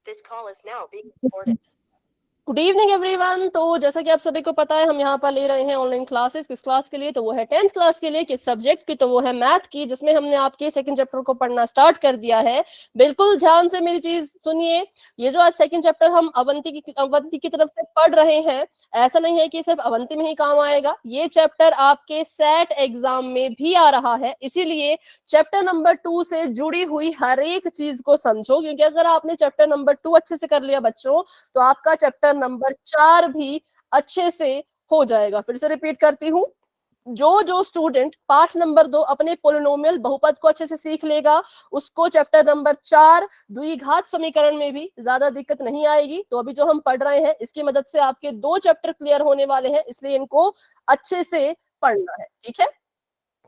This call is now being recorded. Good evening everyone. तो जैसा कि आप सभी को पता है, हम यहाँ पर ले रहे हैं ऑनलाइन क्लासेस। किस क्लास के लिए? तो वो है 10th क्लास के लिए। किस सब्जेक्ट की? तो वो है मैथ की, जिसमें हमने आपके सेकंड चैप्टर को पढ़ना स्टार्ट कर दिया है। बिल्कुल ध्यान से मेरी चीज सुनिए। ये जो आज सेकंड चैप्टर हम अवंती की तरफ से पढ़ रहे हैं, ऐसा नहीं है कि सिर्फ अवंती में ही काम आएगा। ये चैप्टर आपके सेट एग्जाम में भी आ रहा है, इसीलिए चैप्टर नंबर 2 से जुड़ी हुई हर एक चीज को समझो, क्योंकि अगर आपने चैप्टर नंबर 2 अच्छे से कर लिया बच्चों, तो आपका चैप्टर नंबर 4 भी अच्छे से हो जाएगा। फिर से रिपीट करती हूँ, जो स्टूडेंट पाठ नंबर 2 अपने पोलिनोमियल बहुपद को अच्छे से सीख लेगा, उसको चैप्टर नंबर 4 द्विघात समीकरण में भी ज्यादा दिक्कत नहीं आएगी। तो अभी जो हम पढ़ रहे हैं, इसकी मदद से आपके 2 चैप्टर क्लियर होने वाले हैं, इसलिए इनको अच्छे से पढ़ना है। ठीक है,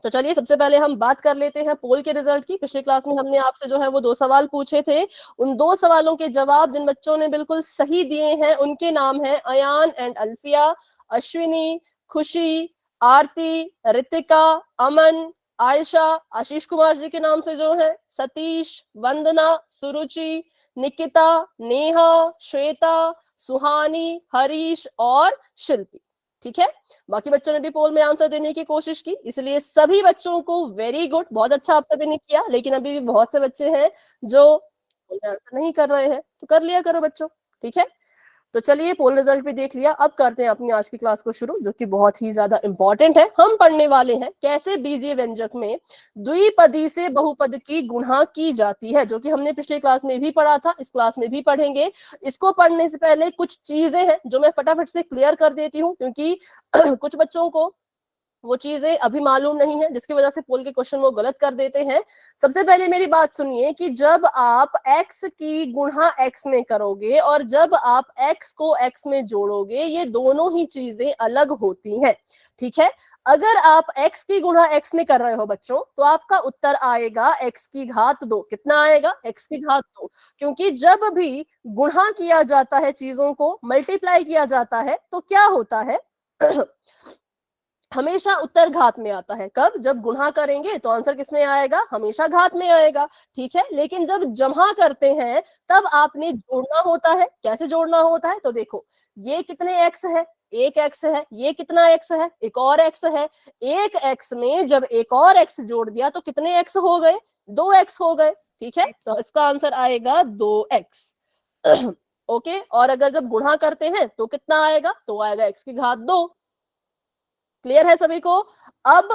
तो चलिए सबसे पहले हम बात कर लेते हैं पोल के रिजल्ट की। पिछली क्लास में हमने आपसे जो है वो 2 सवाल पूछे थे। उन 2 सवालों के जवाब जिन बच्चों ने बिल्कुल सही दिए हैं, उनके नाम हैं अयान एंड अल्फिया, अश्विनी, खुशी, आरती, रितिका, अमन, आयशा, आशीष कुमार जी के नाम से जो है, सतीश, वंदना, सुरुचि, निकिता, नेहा, श्वेता, सुहानी, हरीश और शिल्पी। ठीक है, बाकी बच्चों ने भी पोल में आंसर देने की कोशिश की, इसलिए सभी बच्चों को वेरी गुड, बहुत अच्छा आप सभी ने किया। लेकिन अभी भी बहुत से बच्चे हैं जो आंसर नहीं कर रहे हैं, तो कर लिया करो बच्चों। ठीक है, तो चलिए पोल रिजल्ट भी देख लिया, अब करते हैं अपनी आज की क्लास को शुरू, जो कि बहुत ही ज्यादा इंपॉर्टेंट है। हम पढ़ने वाले हैं कैसे बीजीय व्यंजक में द्विपदी से बहुपद की गुणा की जाती है, जो कि हमने पिछली क्लास में भी पढ़ा था, इस क्लास में भी पढ़ेंगे। इसको पढ़ने से पहले कुछ चीजें हैं जो मैं फटाफट से क्लियर कर देती हूँ, क्योंकि कुछ बच्चों को वो चीजें अभी मालूम नहीं है, जिसकी वजह से पोल के क्वेश्चन वो गलत कर देते हैं। सबसे पहले मेरी बात सुनिए कि जब आप x की गुणा x में करोगे और जब आप x को x में जोड़ोगे, ये दोनों ही चीजें अलग होती हैं। ठीक है, अगर आप x की गुणा x में कर रहे हो बच्चों, तो आपका उत्तर आएगा x की घात 2। कितना आएगा? x की घात 2, क्योंकि जब भी गुणा किया जाता है, चीजों को मल्टीप्लाई किया जाता है, तो क्या होता है हमेशा उत्तर घात में आता है। कब? जब गुणा करेंगे तो आंसर किस में आएगा? हमेशा घात में आएगा। ठीक है, लेकिन जब जमा करते हैं तब आपने जोड़ना होता है। कैसे जोड़ना होता है? तो देखो, ये कितने एक्स है? एक एक्स है। ये कितना एक्स है? एक और एक्स है। एक एक्स में जब एक और एक्स जोड़ दिया तो कितने एक्स हो गए? 2 एक्स हो गए। ठीक है, तो इसका आंसर आएगा 2 एक्स। ओके, और अगर जब गुणा करते हैं तो कितना आएगा? तो आएगा x की घात 2। क्लियर है सभी को? अब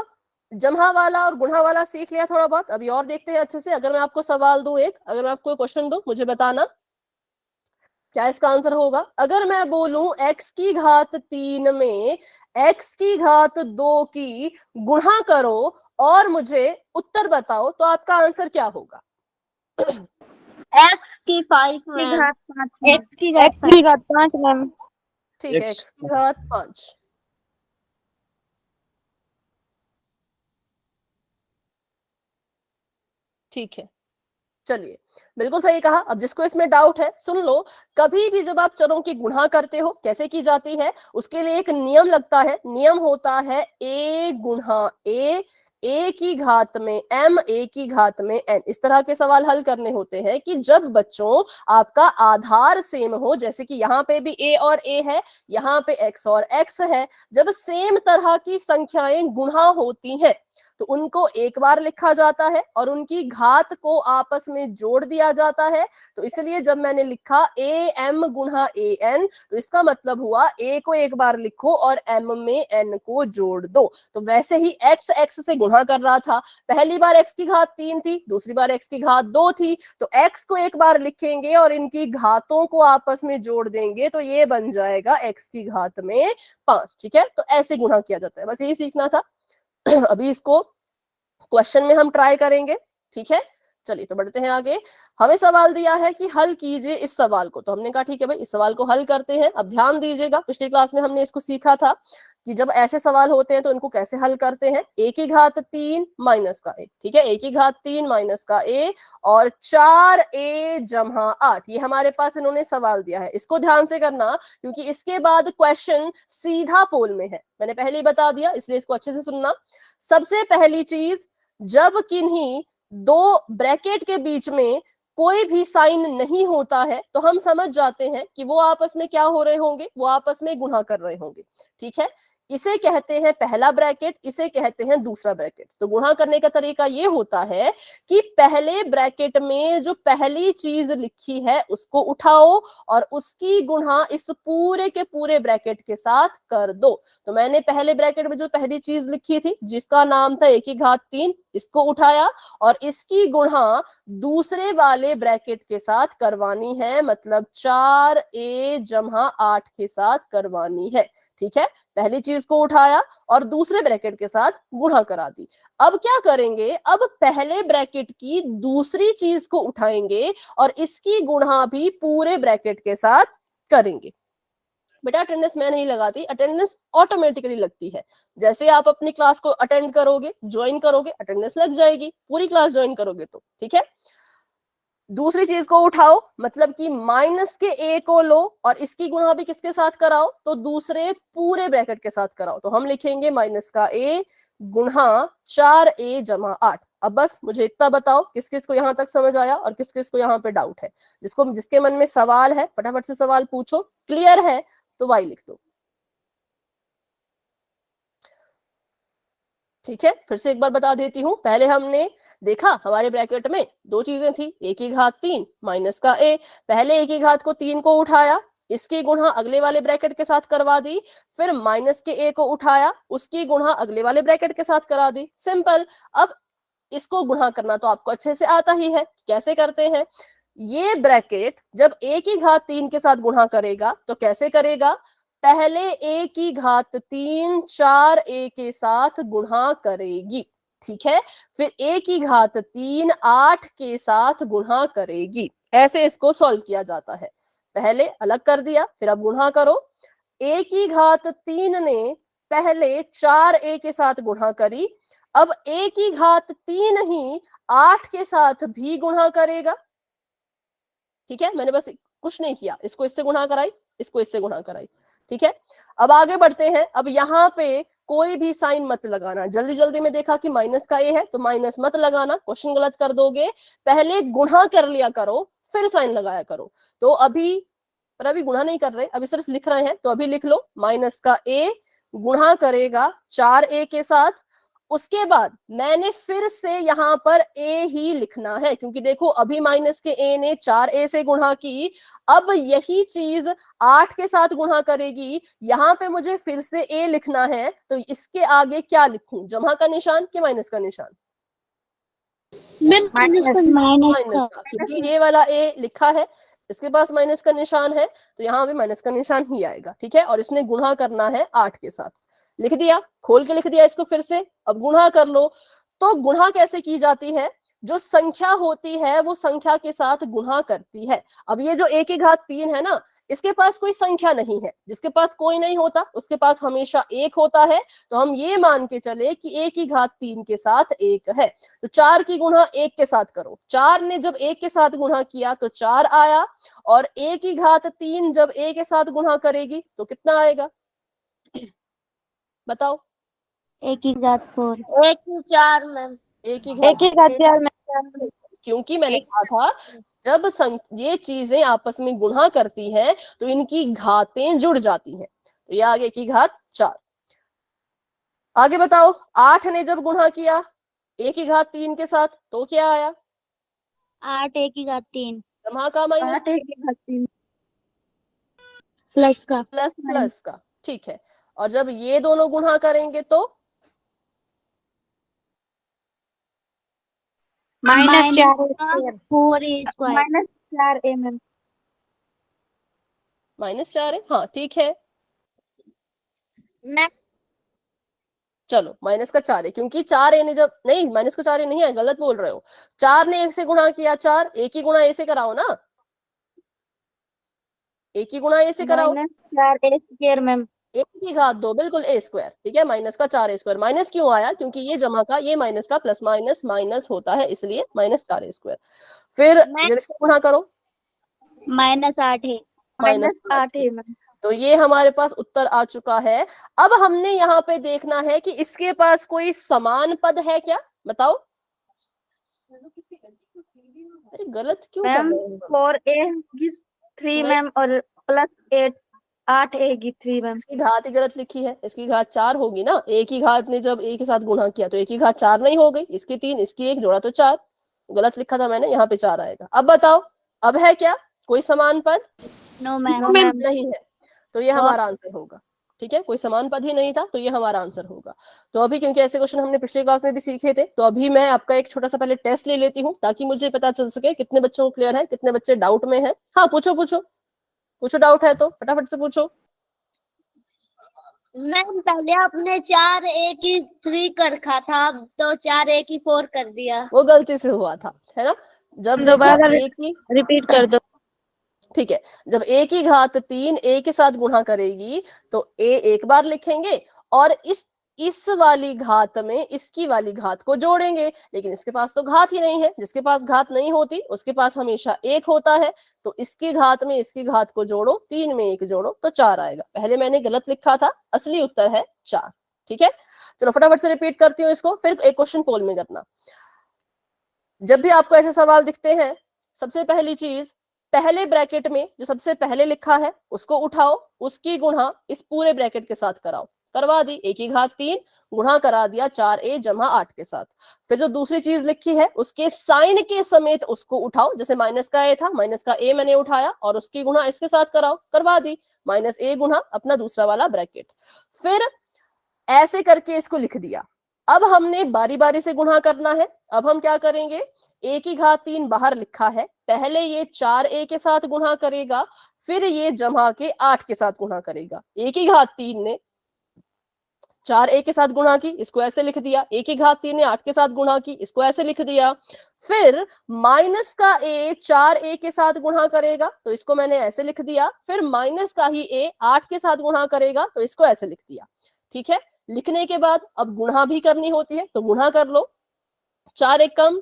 जमा वाला और गुणा वाला सीख लिया थोड़ा बहुत, अभी और देखते हैं अच्छे से। अगर मैं आपको सवाल दूं एक, अगर मैं आपको क्वेश्चन दूं, मुझे बताना क्या इसका आंसर होगा। अगर मैं बोलूं x की घात 3 में x की घात 2 की गुणा करो और मुझे उत्तर बताओ, तो आपका आंसर क्या होगा? x की 5 मैम, x की घात 5 मैम। ठीक है, x की घात 5। ठीक है, चलिए, बिल्कुल सही कहा। अब जिसको इसमें डाउट है सुन लो, कभी भी जब आप चरों की गुणा करते हो, कैसे की जाती है, उसके लिए एक नियम लगता है। नियम होता है a गुणा a की घात में m, a की घात में n। इस तरह के सवाल हल करने होते हैं कि जब बच्चों आपका आधार सेम हो, जैसे कि यहाँ पे भी a और a है, यहाँ पे x और x है। जब सेम तरह की संख्याएं गुणा होती हैं तो उनको एक बार लिखा जाता है और उनकी घात को आपस में जोड़ दिया जाता है। तो इसलिए जब मैंने लिखा ए एम गुणा ए एन, तो इसका मतलब हुआ ए को एक बार लिखो और एम में एन को जोड़ दो। तो वैसे ही एक्स एक्स से गुणा कर रहा था। पहली बार एक्स की घात 3 थी, दूसरी बार एक्स की घात 2 थी, तो एक्स को एक बार लिखेंगे और इनकी घातों को आपस में जोड़ देंगे, तो ये बन जाएगा एक्स की घात में 5। ठीक है, तो ऐसे गुणा किया जाता है, बस यही सीखना था। अभी इसको क्वेश्चन में हम ट्राई करेंगे। ठीक है, चलिए तो बढ़ते हैं आगे। हमें सवाल दिया है कि हल कीजिए इस सवाल को, तो हमने कहा ठीक है भाई, इस सवाल को हल करते हैं। अब ध्यान दीजिएगा, पिछली क्लास में हमने इसको सीखा था कि जब ऐसे सवाल होते हैं तो इनको कैसे हल करते हैं। a की घात 3 माइनस का a, ठीक है, a की घात 3 माइनस का a और 4a जमा 8, ये हमारे पास इन्होंने सवाल दिया है। इसको ध्यान से करना, क्योंकि इसके बाद क्वेश्चन सीधा पोल में है, मैंने पहले ही बता दिया, इसलिए इसको अच्छे से सुनना। सबसे पहली चीज, जब किन्हीं 2 ब्रैकेट के बीच में कोई भी साइन नहीं होता है तो हम समझ जाते हैं कि वो आपस में क्या हो रहे होंगे, वो आपस में गुणा कर रहे होंगे। ठीक है, इसे कहते हैं पहला ब्रैकेट, इसे कहते हैं दूसरा ब्रैकेट। तो गुणा करने का तरीका ये होता है कि पहले ब्रैकेट में जो पहली चीज लिखी है उसको उठाओ और उसकी गुणा इस पूरे के पूरे ब्रैकेट के साथ कर दो। तो मैंने पहले ब्रैकेट में जो पहली चीज लिखी थी जिसका नाम था 1 की घात 3, इसको उठाया और इसकी गुणा दूसरे वाले ब्रैकेट के साथ करवानी है, मतलब 4a जमा 8 के साथ करवानी है। ठीक है, पहली चीज को उठाया और दूसरे ब्रैकेट के साथ गुणा करा दी। अब क्या करेंगे, अब पहले ब्रैकेट की दूसरी चीज को उठाएंगे और इसकी गुणा भी पूरे ब्रैकेट के साथ करेंगे। बेटा अटेंडेंस मैं नहीं लगाती, अटेंडेंस ऑटोमेटिकली लगती है। जैसे आप अपनी क्लास को अटेंड करोगे, ज्वाइन करोगे, अटेंडेंस लग जाएगी, पूरी क्लास ज्वाइन करोगे तो। ठीक है, दूसरी चीज को उठाओ, मतलब कि माइनस के a को लो और इसकी गुणा भी किसके साथ कराओ, तो दूसरे पूरे ब्रैकेट के साथ कराओ। तो हम लिखेंगे माइनस का a गुणा 4a जमा 8। अब बस मुझे इतना बताओ किस किस को यहां तक समझ आया और किस किस को यहाँ पे डाउट है। जिसके मन में सवाल है फटाफट से सवाल पूछो, क्लियर है तो वाई लिख दो। ठीक है, फिर से एक बार बता देती हूं। पहले हमने देखा हमारे ब्रैकेट में दो चीजें थी, 1 की घात 3 माइनस का a। पहले 1 की घात 3 को उठाया, इसकी गुणा अगले वाले ब्रैकेट के साथ करवा दी, फिर माइनस के a को उठाया, उसकी गुणा अगले वाले ब्रैकेट के साथ करा दी। सिंपल। अब इसको गुणा करना तो आपको अच्छे से आता ही है, कैसे करते हैं। ये ब्रैकेट जब 1 की घात 3 के साथ गुणा करेगा तो कैसे करेगा, पहले 1 की घात 3 4a के साथ गुणा करेगी। ठीक है, फिर 1 की घात 3 8 के साथ गुणा करेगी। ऐसे इसको सॉल्व किया जाता है। पहले अलग कर दिया, फिर अब गुणा करो। 1 की घात 3 ने पहले 4a के साथ गुणा करी, अब 1 की घात 3 ही 8 के साथ भी गुणा करेगा। ठीक है, मैंने बस कुछ नहीं किया, इसको इससे गुणा कराई, इसको इससे गुणा कराई। ठीक है, अब आगे बढ़ते हैं। अब यहाँ पे कोई भी साइन मत लगाना। जल्दी जल्दी में देखा कि माइनस का a है तो माइनस मत लगाना, क्वेश्चन गलत कर दोगे। पहले गुणा कर लिया करो फिर साइन लगाया करो। तो अभी पर अभी गुणा नहीं कर रहे, अभी सिर्फ लिख रहे हैं, तो अभी लिख लो माइनस का a गुणा करेगा 4a के साथ। उसके बाद मैंने फिर से यहाँ पर a ही लिखना है, क्योंकि देखो अभी माइनस के a ने 4a से गुणा की, अब यही चीज 8 के साथ गुणा करेगी। यहाँ पे मुझे फिर से a लिखना है, तो इसके आगे क्या लिखूं, जमा का निशान कि माइनस का निशान, माइनस का, क्योंकि ये वाला a लिखा है, इसके पास माइनस का निशान है, तो यहाँ भी माइनस का निशान ही आएगा। ठीक है, और इसने गुणा करना है 8 के साथ। लिख दिया, खोल के लिख दिया इसको फिर से। अब गुणा कर लो। तो गुणा कैसे की जाती है, जो संख्या होती है वो संख्या के साथ गुणा करती है। अब ये जो 1 की घात 3 है ना, इसके पास कोई संख्या नहीं है, जिसके पास कोई नहीं होता उसके पास हमेशा 1 होता है। तो हम ये मान के चले कि 1 की घात 3 के साथ 1 है, तो 4 की गुणा 1 के साथ करो। 4 ने जब 1 के साथ गुणा किया तो 4 आया, और 1 की घात 3 जब a के साथ गुणा करेगी तो कितना आएगा, बताओ। 1 की घात 4 1 की 4 मैम। 1 की घात 4 में क्योंकि मैंने कहा था जब ये चीजें आपस में गुणा करती हैं तो इनकी घातें जुड़ जाती हैं। तो ये आगे 1 की घात 4। आगे बताओ, 8 ने जब गुणा किया 1 की घात 3 के साथ तो क्या आया, 8 1 की घात 3 जमा का माइनस 8 1 की घात 3 प्लस का प्लस का। ठीक है, और जब ये दोनों गुणा करेंगे तो -4 -4a मैम। -4 है, हाँ ठीक है। मैम चलो माइनस का 4 है, क्योंकि 4a ने जब, नहीं माइनस का 4a नहीं है, गलत बोल रहे हो। 4 ने 1 से गुणा किया, 4 1 की गुणा a से कराओ ना, 1 की गुणा a से कराओ, -4a² मैम। 1 की घात 2 बिल्कुल a²। ठीक है, माइनस का 4a²। माइनस क्यों आया, क्योंकि ये जमा का, ये माइनस का प्लस माइनस माइनस होता है, इसलिए -4a²। फिर जब इसको गुणा करो -8 है -8 है मैम। तो ये हमारे पास उत्तर आ चुका है। अब हमने यहाँ पे देखना है कि इसके पास कोई समान पद है क्या, बताओ। अरे गलत क्यों कर मैम रहे हैं हम? 4a होगी 3 नहीं, मैम, और प्लस 8 आएगी 3 मैम। इसकी घात ही गलत लिखी है, इसकी घात 4 होगी ना। एक ही घात ने जब एक के साथ गुणा किया तो एक ही घात 4 नहीं हो गई, इसकी 3 इसकी 1 जोड़ा तो 4। गलत लिखा था मैंने, यहाँ पे 4 आएगा। अब बताओ, अब है क्या कोई समान पद? No ma'am. No ma'am. नहीं है, तो ये हमारा आंसर होगा। ठीक है, कोई समान पद ही नहीं था तो ये हमारा आंसर होगा। तो अभी क्योंकि ऐसे क्वेश्चन हमने पिछले क्लास में भी सीखे थे, तो अभी मैं आपका एक छोटा सा पहले टेस्ट ले लेती हूँ ताकि मुझे पता चल सके कितने बच्चों को क्लियर है, कितने बच्चे डाउट में हैं। हाँ पूछो पूछो पूछो, डाउट है तो फटाफट से पूछो। मैम पहले आपने 4a की 3 कर रखा था, अब तो 4a की 4 कर दिया। वो गलती से हुआ था, है ना। जब दोबारा देखो एक ही, रिपीट कर दो। ठीक है, जब ए की घात 3 ए के साथ गुणा करेगी तो ए एक बार लिखेंगे और इस वाली घात में इसकी वाली घात को जोड़ेंगे। लेकिन इसके पास तो घात ही नहीं है, जिसके पास घात नहीं होती उसके पास हमेशा एक होता है। तो इसकी घात में इसकी घात को जोड़ो, 3 में 1 जोड़ो तो 4 आएगा। पहले मैंने गलत लिखा था, असली उत्तर है 4। ठीक है, चलो फटाफट से रिपीट करती हूँ इसको, फिर एक क्वेश्चन पोल में करना। जब भी आपको ऐसे सवाल दिखते हैं, सबसे पहली चीज, पहले ब्रैकेट में जो सबसे पहले लिखा है उसको उठाओ, उसकी गुणा इस पूरे ब्रैकेट के साथ कराओ। करवा दी, ए की घात 3 गुणा करा दिया 4a जमा 8 के साथ। फिर जो दूसरी चीज लिखी है उसके साइन के समेत उसको उठाओ, जैसे माइनस का ए था, माइनस का ए मैंने उठाया और उसकी गुणा इसके साथ कराओ। करवा दी, माइनस ए गुणा अपना दूसरा वाला ब्रैकेट। फिर ऐसे करके इसको लिख दिया। अब हमने बारी बारी से गुणा करना है। अब हम क्या करेंगे, ए की घात 3 बाहर लिखा है, पहले ये 4a के साथ गुणा करेगा, फिर ये जमा के 8 के साथ गुणा करेगा। ए की घात 3 ने 4a के साथ गुणा की, इसको ऐसे लिख दिया। ए की घात 3 ने 8 के साथ गुणा की, इसको ऐसे लिख दिया। फिर माइनस का ए 4a के साथ गुणा करेगा तो इसको मैंने ऐसे लिख दिया। फिर माइनस का ही ए 8 के साथ गुणा करेगा तो इसको ऐसे लिख दिया। ठीक है, लिखने के बाद अब गुणा भी करनी होती है तो गुणा कर लो। 4 एकम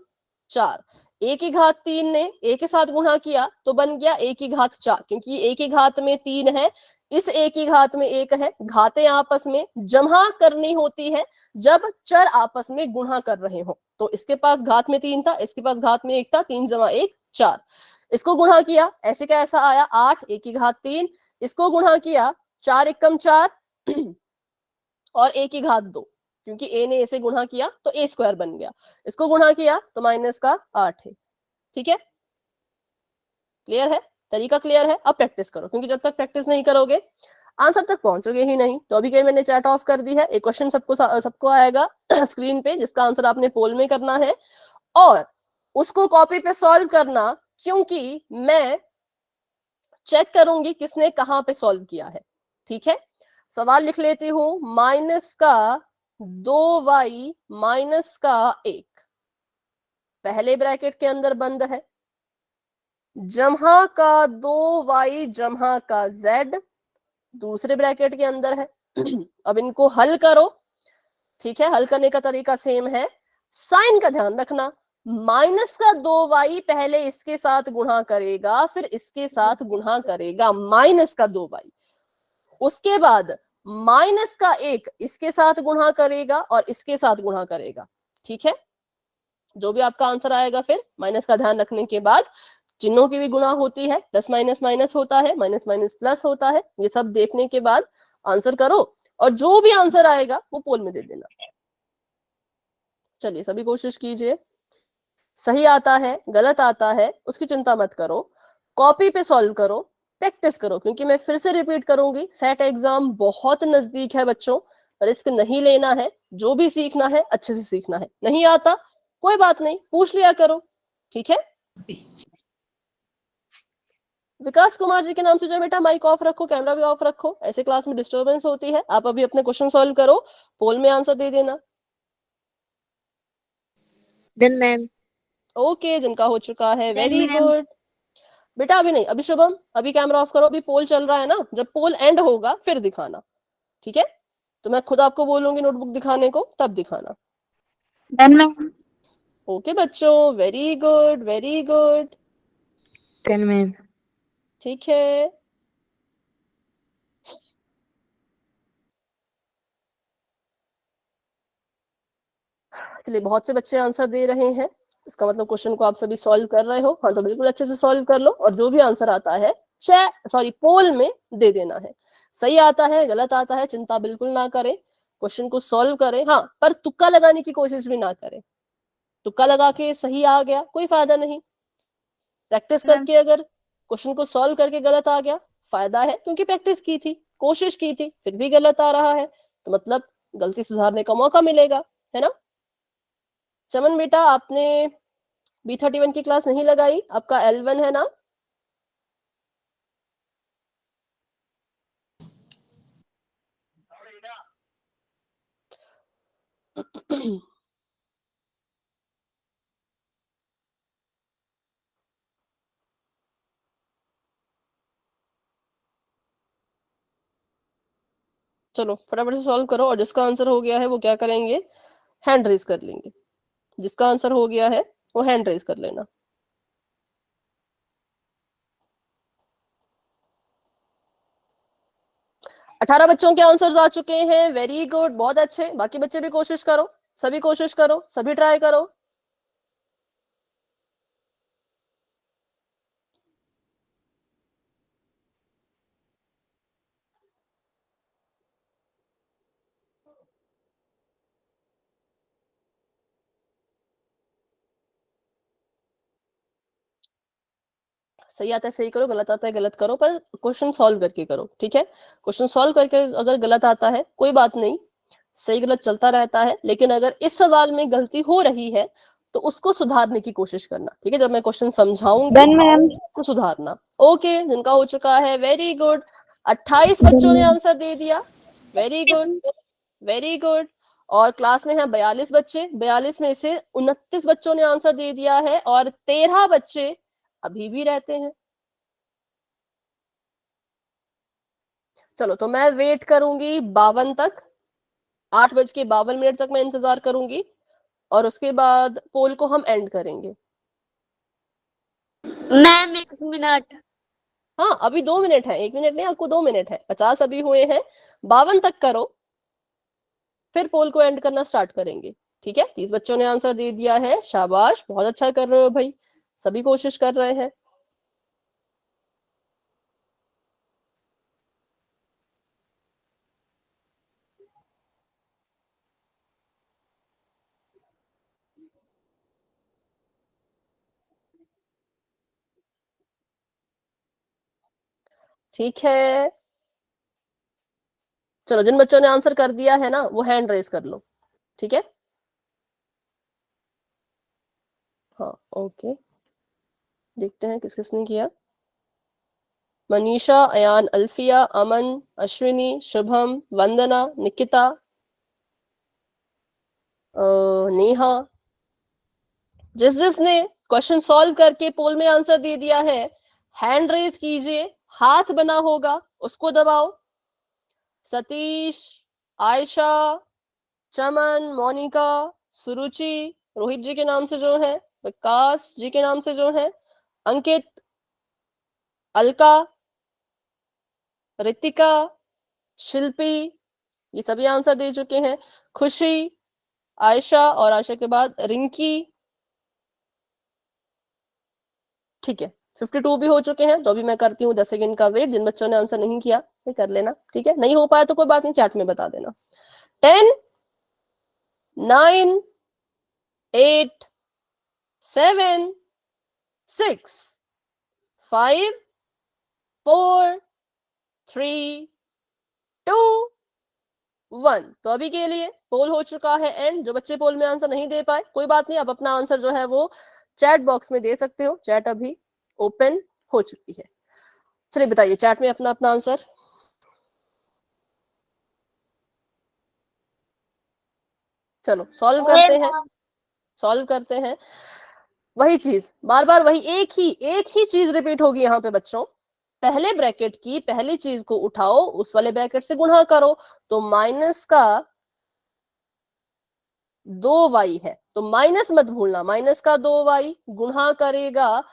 4, ए की घात 3 ने ए के साथ गुणा किया तो बन गया ए की घात 4, क्योंकि ए की घात में 3 है, इस ए की घात में 1 है। घातें आपस में जमा करनी होती है जब चर आपस में गुणा कर रहे हो। तो इसके पास घात में 3 था, इसके पास घात में 1 था, 3 जमा 1 4। इसको गुणा किया, ऐसे का ऐसा आया 8, ए की घात 3, इसको गुणा किया 4 एकम 4 और ए की घात 2, क्योंकि ए ने ऐसे गुणा किया तो ए स्क्वायर बन गया। इसको गुणा किया तो माइनस का 8 है। ठीक है, क्लियर है, तरीका क्लियर है। अब प्रैक्टिस करो, क्योंकि जब तक प्रैक्टिस नहीं करोगे आंसर तक पहुंचोगे ही नहीं। तो अभी के मैंने चैट ऑफ कर दी है, एक क्वेश्चन सबको आएगा स्क्रीन पे, जिसका आंसर आपने पोल में करना है और उसको कॉपी पे सॉल्व करना, क्योंकि मैं चेक करूंगी किसने कहां पे सॉल्व किया है। ठीक है, सवाल लिख लेती हूं, माइनस का 2y माइनस का 1 पहले ब्रैकेट के अंदर बंद है, जमा का 2y जमा का z दूसरे ब्रैकेट के अंदर है। अब इनको हल करो। ठीक है, हल करने का तरीका सेम है, साइन का ध्यान रखना। माइनस का 2y पहले इसके साथ गुणा करेगा, फिर इसके साथ गुणा करेगा, माइनस का 2y। उसके बाद माइनस का 1 इसके साथ गुणा करेगा और इसके साथ गुणा करेगा। ठीक है, जो भी आपका आंसर आएगा, फिर माइनस का ध्यान रखने के बाद चिन्हों की भी गुणा होती है, प्लस माइनस माइनस होता है, माइनस माइनस प्लस होता है। ये सब देखने के बाद आंसर करो और जो भी आंसर आएगा वो पोल में दे देना। चलिए सभी कोशिश कीजिए, सही आता है गलत आता है उसकी चिंता मत करो, कॉपी पे सॉल्व करो, प्रैक्टिस करो, क्योंकि मैं फिर से रिपीट करूंगी, सेट एग्जाम बहुत नजदीक है बच्चों, रिस्क नहीं लेना है। जो भी सीखना है अच्छे से सीखना है, नहीं आता कोई बात नहीं, पूछ लिया करो। ठीक है, विकास कुमार जी के नाम से जो बेटा माइक ऑफ रखो, कैमरा भी ऑफ रखो, ऐसे क्लास में डिस्टरबेंस होती है। आप अभी अपने क्वेश्चन सॉल्व करो, पोल में आंसर दे देना। Done ma'am. ओके, जिनका हो चुका है वेरी गुड। बेटा अभी नहीं, अभी शुभम, अभी कैमरा ऑफ करो, अभी पोल चल रहा है ना, जब पोल एंड होगा फिर दिखाना। ठीक है, तो मैं खुद आपको बोलूंगी नोटबुक दिखाने को, तब दिखाना। Done ma'am. ओके बच्चों, very good very good. Done ma'am. ठीक है, चलिए बहुत से बच्चे आंसर दे रहे हैं, इसका मतलब क्वेश्चन को आप सभी सॉल्व कर रहे हो। हाँ, तो बिल्कुल अच्छे से सॉल्व कर लो और जो भी आंसर आता है पोल में दे देना है। सही आता है गलत आता है चिंता बिल्कुल ना करें, क्वेश्चन को सॉल्व करें। हाँ, पर तुक्का लगाने की कोशिश भी ना करें। तुक्का लगा के सही आ गया कोई फायदा नहीं। प्रैक्टिस मैम करके अगर क्वेश्चन को सॉल्व करके गलत आ गया फायदा है, क्योंकि प्रैक्टिस की थी, कोशिश की थी, फिर भी गलत आ रहा है तो मतलब गलती सुधारने का मौका मिलेगा, है ना। चमन बेटा, आपने B31 की क्लास नहीं लगाई, आपका L1 है ना? चलो फटाफट से सॉल्व करो, और जिसका आंसर हो गया है वो क्या करेंगे, हैंड रेज कर लेंगे। जिसका आंसर हो गया है वो हैंड रेज कर लेना। अठारह बच्चों के आंसर्स आ चुके हैं, वेरी गुड, बहुत अच्छे। बाकी बच्चे भी कोशिश करो, सभी कोशिश करो, सभी ट्राई करो। सही आता है सही करो, गलत आता है गलत करो, पर क्वेश्चन सॉल्व करके करो, ठीक है। क्वेश्चन सॉल्व करके अगर गलत आता है कोई बात नहीं, सही गलत चलता रहता है, लेकिन अगर इस सवाल में गलती हो रही है तो उसको सुधारने की कोशिश करना, ठीक है। जब मैं क्वेश्चन समझाऊंगी डन मैम। तो सुधारना। ओके, जिनका हो चुका है वेरी गुड। 28 बच्चों ने आंसर दे दिया, वेरी गुड वेरी गुड। और क्लास में है 42 बच्चे, 42 में से 29 बच्चों ने आंसर दे दिया है और 13 बच्चे अभी भी रहते हैं। चलो, तो मैं वेट करूंगी 52 तक, 8:52 तक मैं इंतजार करूंगी, और उसके बाद पोल को हम एंड करेंगे। Ma'am 1 minute. हाँ, अभी 2 मिनट है, 1 मिनट नहीं, आपको 2 मिनट है। 50 अभी हुए हैं, 52 तक करो, फिर पोल को एंड करना स्टार्ट करेंगे, ठीक है। 30 बच्चों ने आंसर दे दिया है, शाबाश, बहुत अच्छा कर रहे हो भाई, सभी कोशिश कर रहे हैं। ठीक है, चलो, जिन बच्चों ने आंसर कर दिया है ना वो हैंड रेज कर लो, ठीक है। हाँ, ओके, देखते हैं किस किसने किया। मनीषा, अयान, अल्फिया, अमन, अश्विनी, शुभम, वंदना, निकिता, नेहा। जिसने क्वेश्चन सॉल्व करके पोल में आंसर दे दिया है हैंड रेज कीजिए, हाथ बना होगा उसको दबाओ। सतीश, आयशा, चमन, मोनिका, सुरुचि, रोहित जी के नाम से जो है, विकास जी के नाम से जो है, अंकित, अलका, रितिका, शिल्पी, ये सभी आंसर दे चुके हैं। खुशी, आयशा, और आयशा के बाद रिंकी, ठीक है। 52 भी हो चुके हैं, तो अभी मैं करती हूँ 10 सेकंड का वेट। जिन बच्चों ने आंसर नहीं किया ये कर लेना, ठीक है। नहीं हो पाया तो कोई बात नहीं, चैट में बता देना। 10, 9, 8, 7, 6, 5, 4, 3, 2, 1। तो अभी के लिए पोल हो चुका है एंड। जो बच्चे पोल में आंसर नहीं दे पाए कोई बात नहीं, अब अपना आंसर जो है वो चैट बॉक्स में दे सकते हो, चैट अभी ओपन हो चुकी है। चलिए बताइए चैट में अपना अपना आंसर। चलो सॉल्व करते हैं, सॉल्व करते हैं। वही चीज बार बार, वही एक ही चीज रिपीट होगी यहाँ पे बच्चों। पहले ब्रैकेट की पहली चीज को उठाओ, उस वाले ब्रैकेट से गुणा करो, तो माइनस का 2y है, तो माइनस मत भूलना, माइनस का 2y गुणा करेगा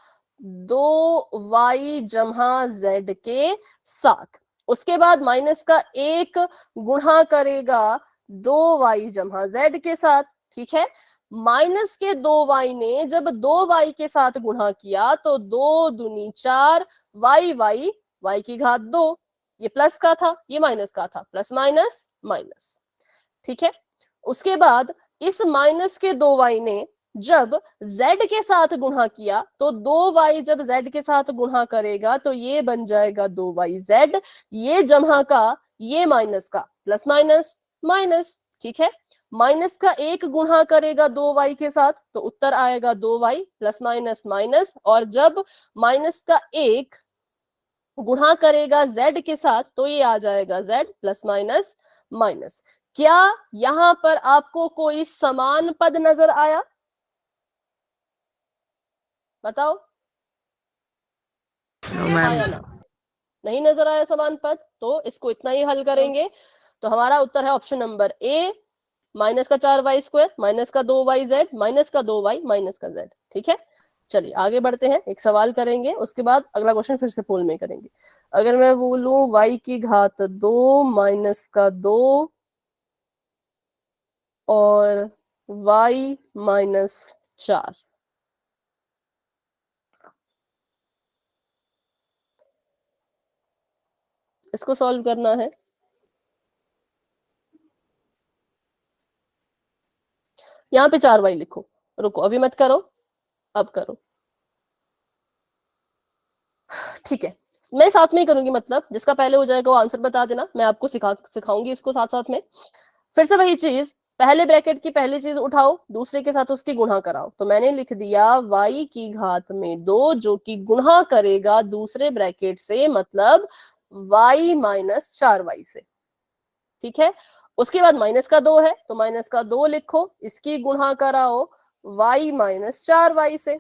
2y जमा z के साथ। उसके बाद माइनस का 1 गुणा करेगा 2y जमा z के साथ, ठीक है। माइनस के 2y ने जब 2y के साथ गुणा किया तो 2 दूनी 4, y की घात 2। ये प्लस का था, ये माइनस का था, प्लस माइनस माइनस। ठीक है, उसके बाद इस माइनस के 2y ने जब z के साथ गुणा किया तो 2y जब z के साथ गुणा करेगा तो ये बन जाएगा 2yz, ये जमा का ये माइनस का, प्लस माइनस माइनस। ठीक है, माइनस का एक गुणा करेगा 2y के साथ तो उत्तर आएगा 2y प्लस माइनस माइनस, और जब माइनस का एक गुणा करेगा z के साथ तो ये आ जाएगा z प्लस माइनस माइनस। क्या यहां पर आपको कोई समान पद नजर आया? बताओ। आया ना? नहीं नजर आया समान पद, तो इसको इतना ही हल करेंगे। तो हमारा उत्तर है ऑप्शन नंबर ए, माइनस का 4y² माइनस का 2yz माइनस का 2y माइनस का z। ठीक है, चलिए आगे बढ़ते हैं, एक सवाल करेंगे, उसके बाद अगला क्वेश्चन फिर से पोल में करेंगे। अगर मैं बोलूं y की घात 2 माइनस का 2 और y माइनस 4, इसको सॉल्व करना है। यहाँ पे 4y लिखो, रुको अभी मत करो, अब करो। ठीक है, मैं साथ में ही करूंगी, मतलब जिसका पहले हो जाएगा वो आंसर बता देना, मैं आपको सिखाऊंगी इसको साथ साथ में। फिर से वही चीज, पहले ब्रैकेट की पहली चीज उठाओ, दूसरे के साथ उसकी गुणा कराओ। तो मैंने लिख दिया y की घात में 2 जो कि गुणा करेगा दूसरे ब्रैकेट से, मतलब y माइनस 4y से। ठीक है, उसके बाद माइनस का 2 है तो माइनस का 2 लिखो, इसकी गुणा कराओ y माइनस 4y से।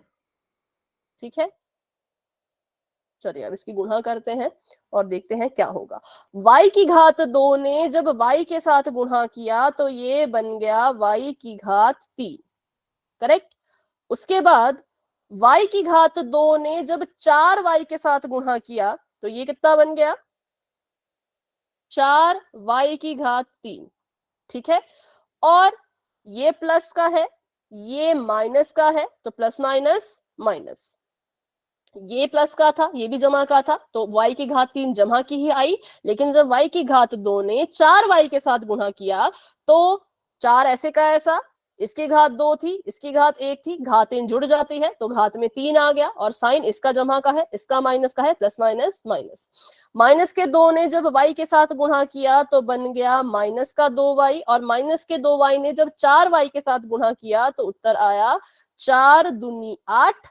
ठीक है, चलिए अब इसकी गुणा करते हैं और देखते हैं क्या होगा। y की घात 2 ने जब y के साथ गुणा किया तो ये बन गया y की घात 3, करेक्ट। उसके बाद y की घात 2 ने जब 4y के साथ गुणा किया तो ये कितना बन गया? 4y की घात 3। ठीक है, और ये प्लस का है, ये माइनस का है, तो प्लस माइनस माइनस। ये प्लस का था, ये भी जमा का था, तो y की घात 3 जमा की ही आई। लेकिन जब y की घात 2 ने 4y के साथ गुणा किया तो 4 ऐसे का ऐसा, इसकी घात 2 थी, इसकी घात 1 थी, घातें जुड़ जाती है तो घात में 3 आ गया, और साइन इसका जमा का है, इसका माइनस का है, प्लस माइनस माइनस। माइनस के 2 ने जब y के साथ गुणा किया तो बन गया माइनस का 2y, और माइनस के 2y ने जब 4y के साथ गुणा किया तो उत्तर आया 4 दूनी 8।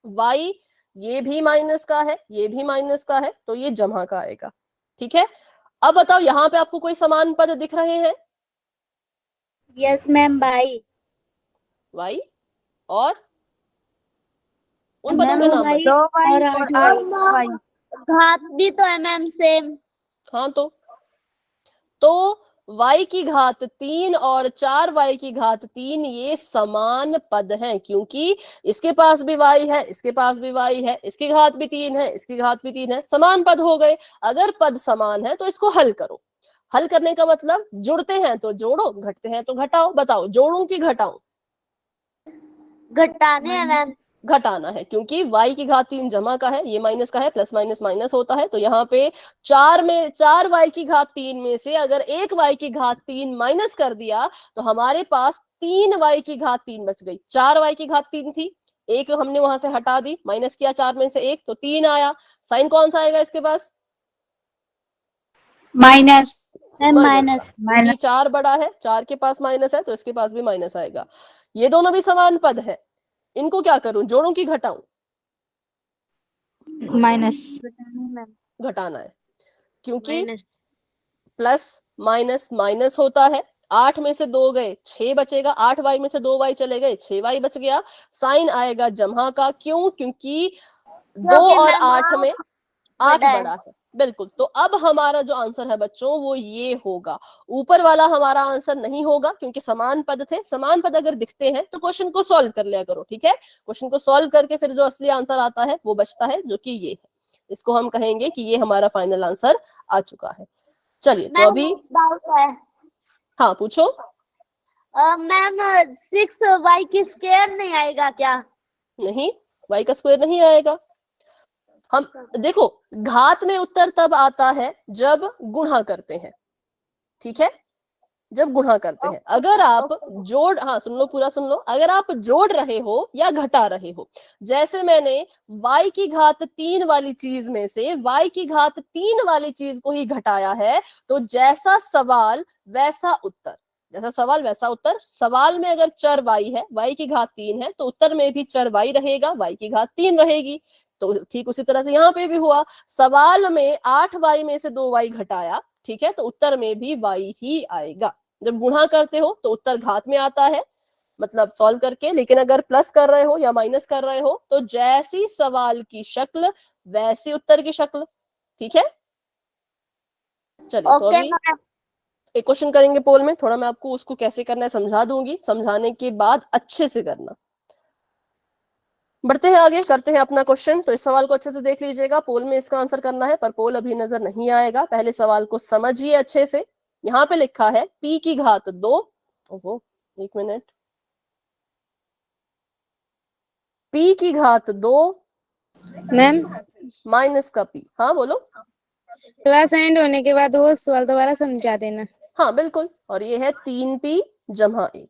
y ये भी माइनस का है, ये भी माइनस का है, तो ये जमा का आएगा। ठीक है, अब बताओ यहाँ पे आपको कोई समान पद दिख रहे हैं? यस मैम, बाई y और उन पदों के नाम बताओ। 2y और 8y। घात भी तो है मैम सेम। हाँ, तो y की घात 3 और 4y की घात 3 ये समान पद हैं, क्योंकि इसके पास भी y है, इसके पास भी y है, इसकी घात भी 3 है, इसकी घात भी 3 है, समान पद हो गए। अगर पद समान है तो इसको हल करो। हल करने का मतलब जुड़ते हैं तो जोड़ो, घटते हैं तो घटाओ। बताओ जोड़ूं कि घटाऊं? घटाने हैं मैम। घटाना है, क्योंकि y की घात 3 जमा का है, ये माइनस का है, प्लस माइनस माइनस होता है। तो यहाँ पे 4 y की घात 3 में से अगर एक y की घात 3 माइनस कर दिया तो हमारे पास 3y की घात 3 बच गई। 4y की घात 3 थी, एक हमने वहां से हटा दी, माइनस किया 4 में से एक, तो 3 आया। साइन कौन सा आएगा इसके पास? माइनस। माइनस। क्योंकि 4 बड़ा है, 4 के पास माइनस है तो इसके पास भी माइनस आएगा। ये दोनों भी समान पद है, इनको क्या करूं, जोड़ूं कि घटाऊं? माइनस। घटाना है, क्योंकि प्लस माइनस माइनस होता है। 8 में से 2 गए, 6 बचेगा। 8y में से 2y चले गए, 6y बच गया। साइन आएगा जमा का, क्यों? क्योंकि 2 और 8 में 8 बड़ा है, बिल्कुल। तो अब हमारा जो आंसर है बच्चों वो ये होगा। ऊपर वाला हमारा आंसर नहीं होगा, क्योंकि समान पद थे। समान पद अगर दिखते हैं तो क्वेश्चन को सॉल्व कर लिया करो, ठीक है। क्वेश्चन को सॉल्व करके फिर जो असली आंसर आता है वो बचता है, जो कि ये है। इसको हम कहेंगे कि ये हमारा फाइनल आंसर आ चुका है। चलिए तो अभी डाउट है। हाँ पूछो। मैम 6y की स्क्वायर नहीं आएगा क्या? नहीं, y का स्क्वायर नहीं आएगा। हम देखो, घात में उत्तर तब आता है जब गुणा करते हैं, ठीक है, जब गुणा करते हैं। अगर आप जोड़, हाँ सुन लो, पूरा सुन लो, अगर आप जोड़ रहे हो या घटा रहे हो, जैसे मैंने y की घात 3 वाली चीज में से y की घात 3 वाली चीज को ही घटाया है, तो जैसा सवाल वैसा उत्तर, जैसा सवाल वैसा उत्तर। सवाल में अगर चर y है, y की घात 3 है, तो उत्तर में भी चर y रहेगा, y की घात 3 रहेगी। तो ठीक उसी तरह से यहाँ पे भी हुआ, सवाल में 8y में से 2y घटाया, ठीक है, तो उत्तर में भी y ही आएगा। जब गुणा करते हो तो उत्तर घात में आता है, मतलब सॉल्व करके, लेकिन अगर प्लस कर रहे हो या माइनस कर रहे हो तो जैसी सवाल की शक्ल वैसी उत्तर की शक्ल, ठीक है। चलिए, तो ओके अभी मैम। एक क्वेश्चन करेंगे पोल में, थोड़ा मैं आपको उसको कैसे करना है समझा दूंगी, समझाने के बाद अच्छे से करना। बढ़ते हैं आगे, करते हैं अपना क्वेश्चन। तो इस सवाल को अच्छे से देख लीजिएगा, पोल में इसका आंसर करना है, पर पोल अभी नजर नहीं आएगा, पहले सवाल को समझिए अच्छे से। यहाँ पे लिखा है p की घात 2, ओहो एक मिनट, p की घात 2 मैम माइनस का p, हाँ बोलो। क्लास एंड होने के बाद वो सवाल दोबारा समझा देना। हाँ बिल्कुल, और ये है 3p जमा 1,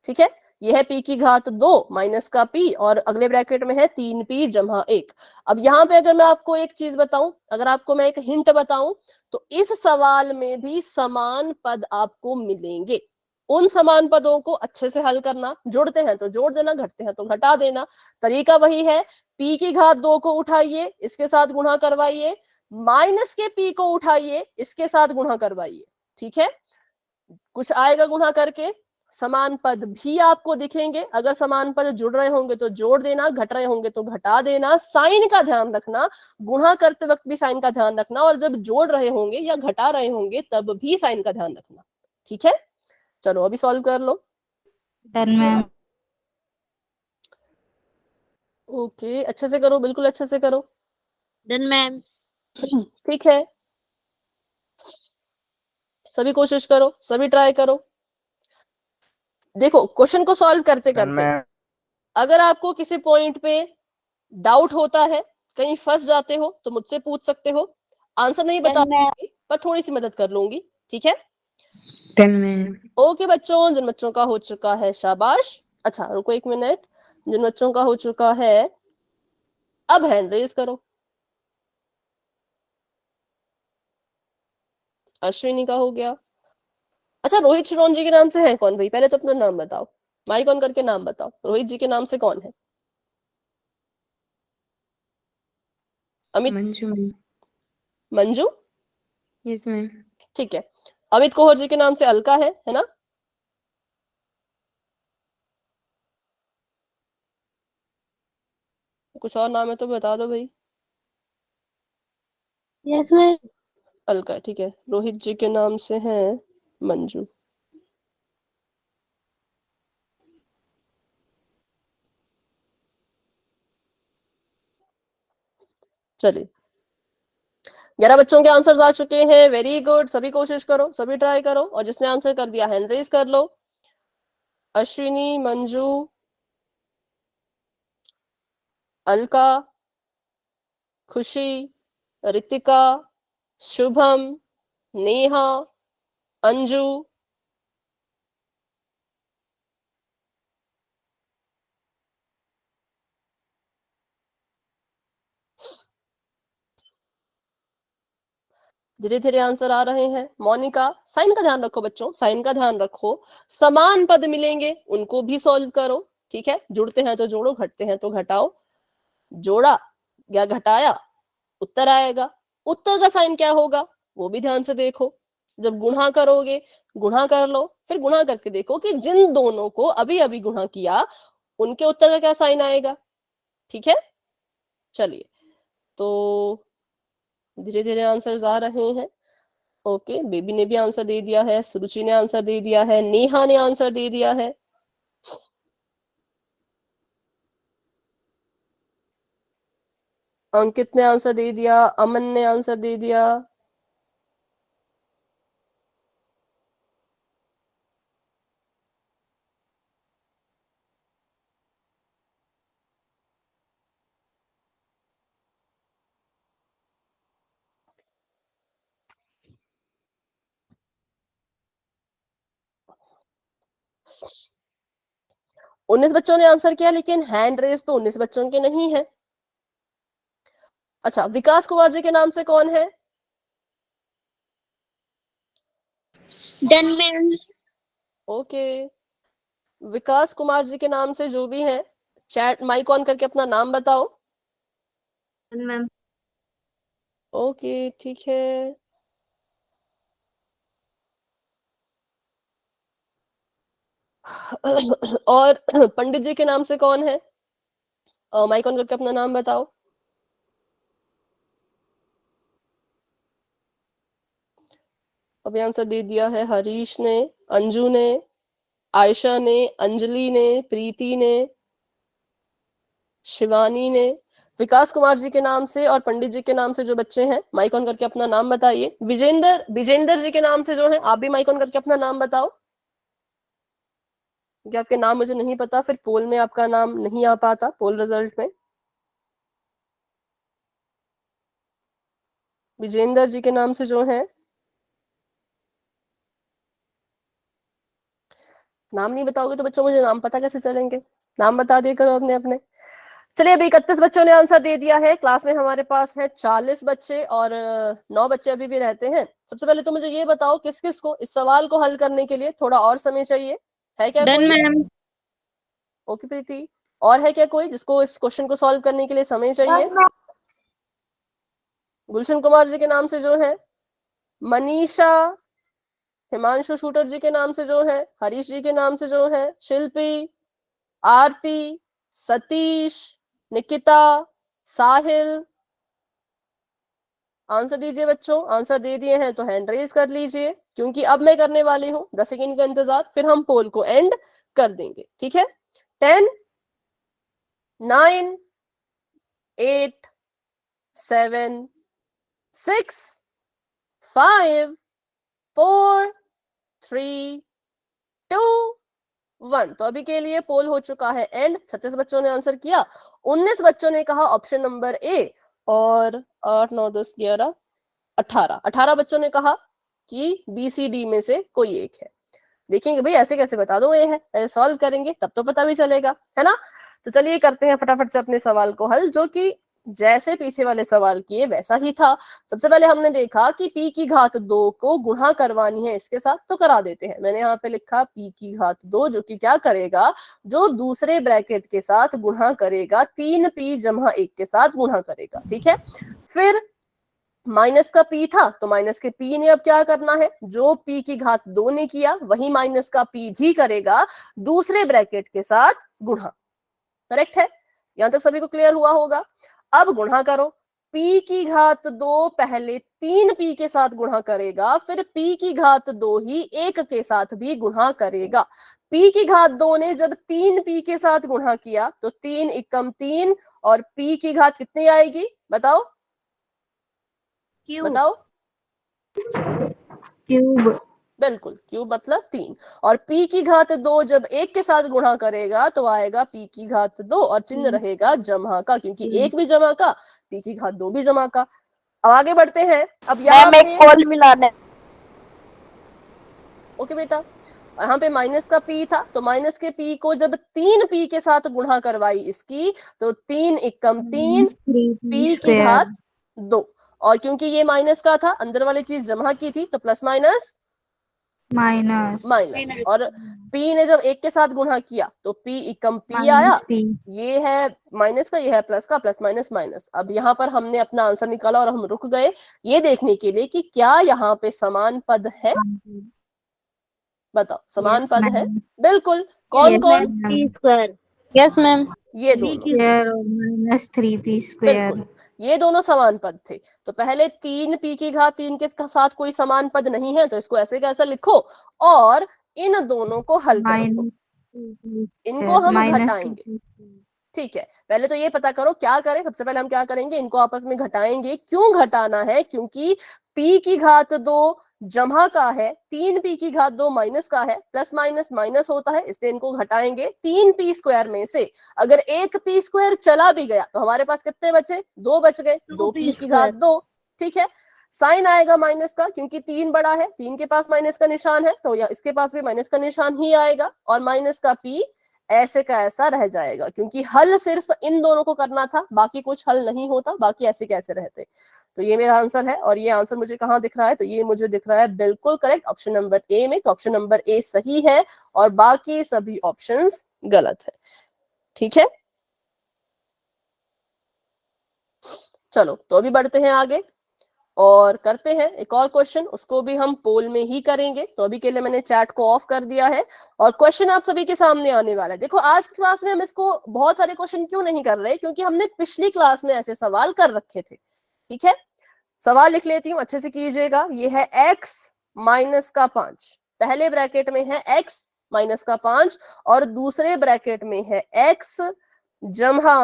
ठीक है। ये है p की घात 2 माइनस का p, और अगले ब्रैकेट में है 3p जमा 1। अब यहाँ पे अगर मैं आपको एक चीज बताऊं, अगर आपको मैं एक हिंट बताऊं, तो इस सवाल में भी समान पद आपको मिलेंगे। उन समान पदों को अच्छे से हल करना, जोड़ते हैं तो जोड़ देना, घटते हैं तो घटा देना, तरीका वही है। p की घात 2 को उठाइए, इसके साथ गुणा करवाइए, माइनस के p को उठाइए, इसके साथ गुणा करवाइए, ठीक है। कुछ आएगा गुणा करके, समान पद भी आपको दिखेंगे। अगर समान पद जुड़ रहे होंगे तो जोड़ देना, घट रहे होंगे तो घटा देना, साइन का ध्यान रखना, गुणा करते वक्त भी साइन का ध्यान रखना, और जब जोड़ रहे होंगे या घटा रहे होंगे तब भी साइन का ध्यान रखना, ठीक है। चलो अभी सॉल्व कर लो। Done ma'am. ओके, अच्छे से करो, बिल्कुल अच्छे से करो। Done ma'am. ठीक है, सभी कोशिश करो, सभी ट्राई करो। देखो, क्वेश्चन को सॉल्व करते करते अगर आपको किसी पॉइंट पे डाउट होता है, कहीं फंस जाते हो, तो मुझसे पूछ सकते हो। आंसर नहीं बता पाऊंगी, पर थोड़ी सी मदद कर लूंगी, ठीक है। Done ma'am. ओके बच्चों, जिन बच्चों का हो चुका है शाबाश। अच्छा रुको एक मिनट, जिन बच्चों का हो चुका है अब हैंड रेज करो। अश्विनी का हो गया। अच्छा, रोहित शिरोंजी के नाम से है कौन भाई? पहले तो अपना नाम बताओ, माइक ऑन करके नाम बताओ, रोहित जी के नाम से कौन है? Amit? Manju ma'am. Manju? Yes ma'am. ठीक है। अमित कोहर जी के नाम से अलका है ना? कुछ और नाम है तो बता दो भाई। Yes ma'am. अलका, ठीक है। रोहित जी के नाम से है मंजू। चलिए, 11 बच्चों के आंसर्स आ चुके हैं, वेरी गुड। सभी कोशिश करो, सभी ट्राई करो, और जिसने आंसर कर दिया हैंड रेज कर लो। अश्विनी, मंजू, अलका, खुशी, रितिका, शुभम, नेहा, अंजू, धीरे धीरे आंसर आ रहे हैं। मोनिका, साइन का ध्यान रखो बच्चों, साइन का ध्यान रखो। समान पद मिलेंगे, उनको भी सॉल्व करो, ठीक है। जुड़ते हैं तो जोड़ो, घटते हैं तो घटाओ। जोड़ा या घटाया, उत्तर आएगा। उत्तर का साइन क्या होगा वो भी ध्यान से देखो। जब गुणा करोगे, गुणा कर लो, फिर गुणा करके देखो कि जिन दोनों को अभी अभी गुणा किया उनके उत्तर का क्या साइन आएगा, ठीक है। चलिए, तो धीरे धीरे आंसर्स आ रहे हैं। ओके, बेबी ने भी आंसर दे दिया है, सुरुचि ने आंसर दे दिया है, नेहा ने आंसर दे दिया है। अंकित ने आंसर दे दिया, अमन ने आंसर दे दिया। 19 बच्चों ने आंसर किया, लेकिन हैंड रेज तो 19 बच्चों के नहीं है। अच्छा, विकास कुमार जी के नाम से कौन है? Done ma'am. ओके, विकास कुमार जी के नाम से जो भी है, चैट माइक ऑन करके अपना नाम बताओ। मैम। ओके, ठीक है। और पंडित जी के नाम से कौन है? माइक ऑन करके अपना नाम बताओ। अभी आंसर दे दिया है हरीश ने, अंजू ने, आयशा ने, अंजलि ने, प्रीति ने, शिवानी ने। विकास कुमार जी के नाम से और पंडित जी के नाम से जो बच्चे हैं, माइक ऑन करके अपना नाम बताइए। विजेंद्र जी के नाम से जो है, आप भी माइक ऑन करके अपना नाम बताओ, क्योंकि आपके नाम मुझे नहीं पता, फिर पोल में आपका नाम नहीं आ पाता, पोल रिजल्ट में। विजेंद्र जी के नाम से जो है, नाम नहीं बताओगे तो बच्चों मुझे नाम पता कैसे चलेंगे? नाम बता दिया करो अपने अपने। चलिए, अभी 31 बच्चों ने आंसर दे दिया है। क्लास में हमारे पास है 40 बच्चे और 9 बच्चे अभी भी रहते हैं। सबसे पहले तो मुझे ये बताओ, किस किस को इस सवाल को हल करने के लिए थोड़ा और समय चाहिए? है क्या डन कोई? मैम। ओके प्रीति, और है क्या कोई जिसको इस क्वेश्चन को सॉल्व करने के लिए समय चाहिए? गुलशन कुमार जी के नाम से जो है, मनीषा, हिमांशु शूटर जी के नाम से जो है, हरीश जी के नाम से जो है, शिल्पी, आरती, सतीश, निकिता, साहिल। आंसर दीजिए बच्चों। आंसर दे दिए हैं तो हैंड रेज कर लीजिए, क्योंकि अब मैं करने वाली हूं 10 सेकेंड का इंतजार, फिर हम पोल को एंड कर देंगे। ठीक है? 10, 9, 8, 7, 6, 5, 4, 3, 2, 1। तो अभी के लिए पोल हो चुका है एंड। 36 बच्चों ने आंसर किया, 19 बच्चों ने कहा ऑप्शन नंबर ए, और 8, 9, 10, 11, 18 बच्चों ने कहा कि बी सी डी में से कोई एक है। देखेंगे भाई, ऐसे कैसे बता दो ये है, सॉल्व करेंगे तब तो पता भी चलेगा, है ना? तो चलिए करते हैं फटाफट से अपने सवाल को हल, जो कि जैसे पीछे वाले सवाल किए वैसा ही था। सबसे पहले हमने देखा कि p की घात 2 को गुणा करवानी है इसके साथ, तो करा देते हैं। मैंने यहाँ पे लिखा p की घात 2, जो कि क्या करेगा, जो दूसरे ब्रैकेट के साथ गुणा करेगा, 3p जमा 1 के साथ गुणा करेगा। ठीक है? फिर माइनस का p था, तो माइनस के p ने अब क्या करना है, जो p की घात 2 ने किया वही माइनस का p भी करेगा, दूसरे ब्रैकेट के साथ गुणा। करेक्ट है? यहां तक सभी को क्लियर हुआ होगा। अब गुणा करो। p की घात 2 पहले 3p के साथ गुणा करेगा, फिर p की घात 2 ही 1 के साथ भी गुणा करेगा। p की घात 2 ने जब 3p के साथ गुणा किया तो 3 एकम 3, और p की घात कितनी आएगी बताओ? बताओ। क्यूब। बिल्कुल, क्यूब मतलब 3। और p की घात 2 जब 1 के साथ गुणा करेगा तो आएगा p की घात 2, और चिन्ह रहेगा जमा का, क्योंकि 1 भी जमा का, p की घात 2 भी जमा का। अब आगे बढ़ते हैं। अब यहाँ पे कॉल मिलाना है। ओके बेटा, यहाँ पे माइनस का p था, तो माइनस के p को जब 3p के साथ गुणा करवाई इसकी, तो 3 एकम 3, p की घात 2। और क्योंकि ये माइनस का था, अंदर वाली चीज जमा की थी, तो प्लस माइनस माइनस माइनस। और p ने जब 1 के साथ गुणा किया तो p एकम p आया। ये है माइनस का, ये है प्लस का, प्लस माइनस माइनस। अब यहाँ पर हमने अपना आंसर निकाला और हम रुक गए ये देखने के लिए कि क्या यहाँ पे समान पद है। बताओ, समान पद है? बिल्कुल। कौन कौन? स्क्वायर। Yes ma'am. ये दोनों माइनस 3p स्क्वायर। बिल्कुल, ये दोनों समान पद थे। तो पहले 3p की घात 3 के साथ कोई समान पद नहीं है, तो इसको ऐसे कैसा लिखो, और इन दोनों को हल करो, इनको हम घटाएंगे। ठीक है, पहले तो ये पता करो क्या करें। सबसे पहले हम क्या करेंगे, इनको आपस में घटाएंगे। क्यों घटाना है? क्योंकि p की घात 2 जमा का है, 3p की घात 2 माइनस का है, प्लस माइनस माइनस होता है, इसलिए इनको घटाएंगे। 3p स्क्वायर में से अगर एक p स्क्वायर चला भी गया तो हमारे पास कितने बचे? 2 बच गए, 2p की घात 2। ठीक है, साइन आएगा माइनस का, क्योंकि 3 बड़ा है, 3 के पास माइनस का निशान है, तो इसके पास भी माइनस का निशान ही आएगा, और माइनस का p ऐसे का ऐसा रह जाएगा, क्योंकि हल सिर्फ इन दोनों को करना था, बाकी कुछ हल नहीं होता, बाकी ऐसे कैसे रहते। तो ये मेरा आंसर है, और ये आंसर मुझे कहाँ दिख रहा है, तो ये मुझे दिख रहा है बिल्कुल करेक्ट ऑप्शन नंबर ए में। तो ऑप्शन नंबर ए सही है और बाकी सभी ऑप्शंस गलत है। ठीक है, चलो तो अभी बढ़ते हैं आगे और करते हैं एक और क्वेश्चन, उसको भी हम पोल में ही करेंगे। तो अभी के लिए मैंने चैट को ऑफ कर दिया है और क्वेश्चन आप सभी के सामने आने वाला है। देखो आज क्लास में हम इसको बहुत सारे क्वेश्चन क्यों नहीं कर रहे, क्योंकि हमने पिछली क्लास में ऐसे सवाल कर रखे थे। ठीक है, सवाल लिख लेती हूँ, अच्छे से कीजिएगा। ये है x माइनस का 5, पहले ब्रैकेट में है x माइनस का 5 और दूसरे ब्रैकेट में है x जमा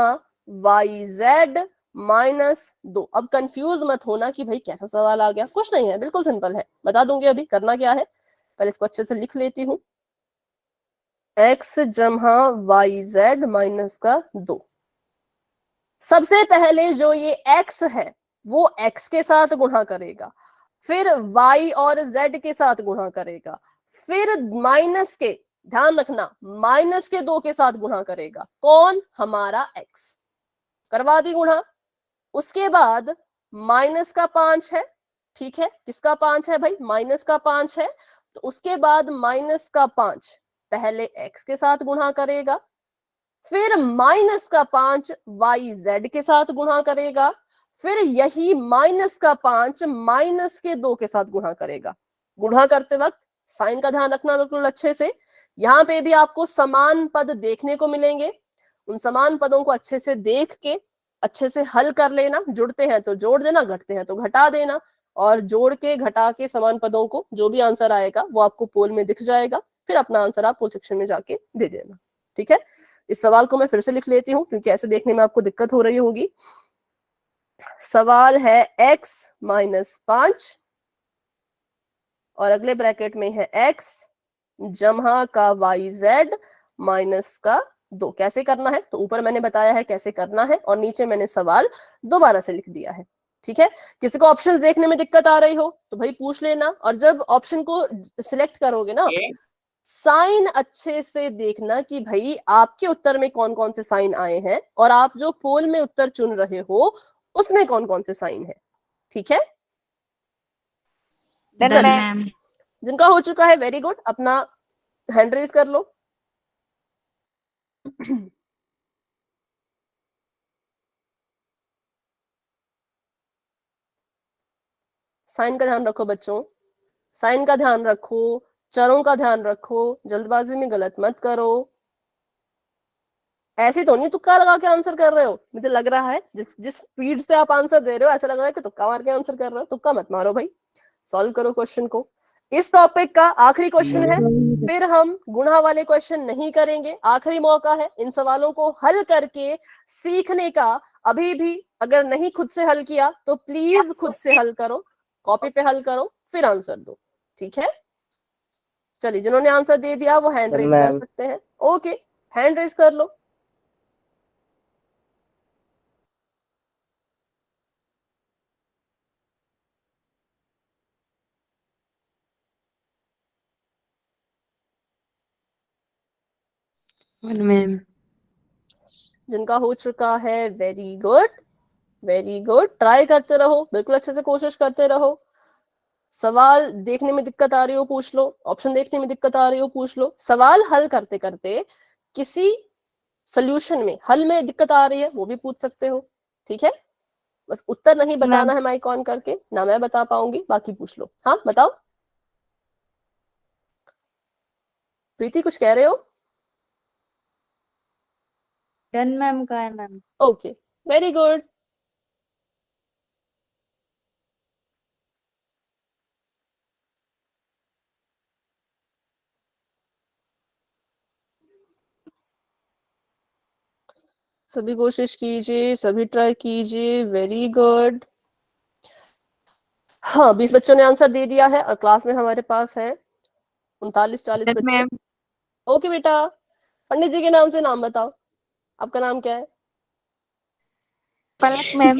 yz माइनस 2। अब कंफ्यूज मत होना कि भाई कैसा सवाल आ गया, कुछ नहीं है, बिल्कुल सिंपल है, बता दूंगी अभी करना क्या है। पहले इसको अच्छे से लिख लेती हूँ, x जमा yz माइनस का 2। सबसे पहले जो ये x है वो x के साथ गुणा करेगा, फिर y और z के साथ गुणा करेगा, फिर माइनस के, ध्यान रखना, माइनस के 2 के साथ गुणा करेगा। कौन? हमारा x। करवा दी गुणा। उसके बाद माइनस का 5 है, ठीक है, किसका 5 है भाई? माइनस का 5 है। तो उसके बाद माइनस का 5 पहले x के साथ गुणा करेगा, फिर माइनस का 5 yz के साथ गुणा करेगा, फिर यही माइनस का 5 माइनस के 2 के साथ गुणा करेगा। गुणा करते वक्त साइन का ध्यान रखना बिल्कुल अच्छे से। यहाँ पे भी आपको समान पद देखने को मिलेंगे, उन समान पदों को अच्छे से देख के अच्छे से हल कर लेना। जुड़ते हैं तो जोड़ देना, घटते हैं तो घटा देना, और जोड़ के घटा के समान पदों को जो भी आंसर आएगा वो आपको पोल में दिख जाएगा, फिर अपना आंसर आप पोल सेक्शन में जाके दे देना। ठीक है, इस सवाल को मैं फिर से लिख लेती हूँ क्योंकि ऐसे देखने में आपको दिक्कत हो रही होगी। सवाल है x माइनस 5 और अगले ब्रैकेट में है x जमा का yz माइनस का 2। कैसे करना है तो ऊपर मैंने बताया है कैसे करना है, और नीचे मैंने सवाल दोबारा से लिख दिया है। ठीक है, किसी को ऑप्शंस देखने में दिक्कत आ रही हो तो भाई पूछ लेना, और जब ऑप्शन को सिलेक्ट करोगे ना, साइन अच्छे से देखना कि भाई आपके उत्तर में कौन कौन से साइन आए हैं और आप जो पोल में उत्तर चुन रहे हो उसमें कौन कौन से साइन है। ठीक है, जिनका हो चुका है वेरी गुड, अपना हैंड रेज कर लो। साइन का ध्यान रखो बच्चों, साइन का ध्यान रखो, चरों का ध्यान रखो, जल्दबाजी में गलत मत करो। ऐसे तो नहीं तुक्का लगा के आंसर कर रहे हो, मुझे लग रहा है जिस स्पीड से आप आंसर दे रहे हो ऐसा लग रहा है कि तुक्का मार के आंसर कर रहे हो। तुक्का मत मारो भाई, सॉल्व करो क्वेश्चन को। इस टॉपिक का आखिरी क्वेश्चन है, फिर हम गुणा वाले क्वेश्चन नहीं करेंगे। आखिरी मौका है इन सवालों को हल करके सीखने का। अभी भी अगर नहीं खुद से हल किया तो प्लीज खुद से हल करो, कॉपी पे हल करो, फिर आंसर दो। ठीक है, चलिए जिन्होंने आंसर दे दिया वो हैंड रेज कर सकते हैं। ओके, हैंड रेज कर लो। मैम जिनका हो चुका है very good, very good. Try करते रहो, बिल्कुल अच्छे से कोशिश करते रहो। सवाल देखने में दिक्कत आ रही हो पूछ लो, ऑप्शन देखने में दिक्कत आ रही हो पूछ लो। सवाल हल करते करते किसी सोल्यूशन में, हल में दिक्कत आ रही है वो भी पूछ सकते हो। ठीक है, बस उत्तर नहीं बताना है माइक ऑन करके, ना मैं बता पाऊंगी, बाकी पूछ लो। हाँ बताओ, प्रीति कुछ कह रहे हो? डन मैम का है मैम। Okay, very good. सभी कोशिश कीजिए, सभी ट्राई कीजिए, वेरी गुड। हाँ 20 बच्चों ने आंसर दे दिया है और क्लास में हमारे पास है 39-40 बच्चे। ओके बेटा, पंडित जी के नाम से नाम बताओ, आपका नाम क्या है? पलक मैम।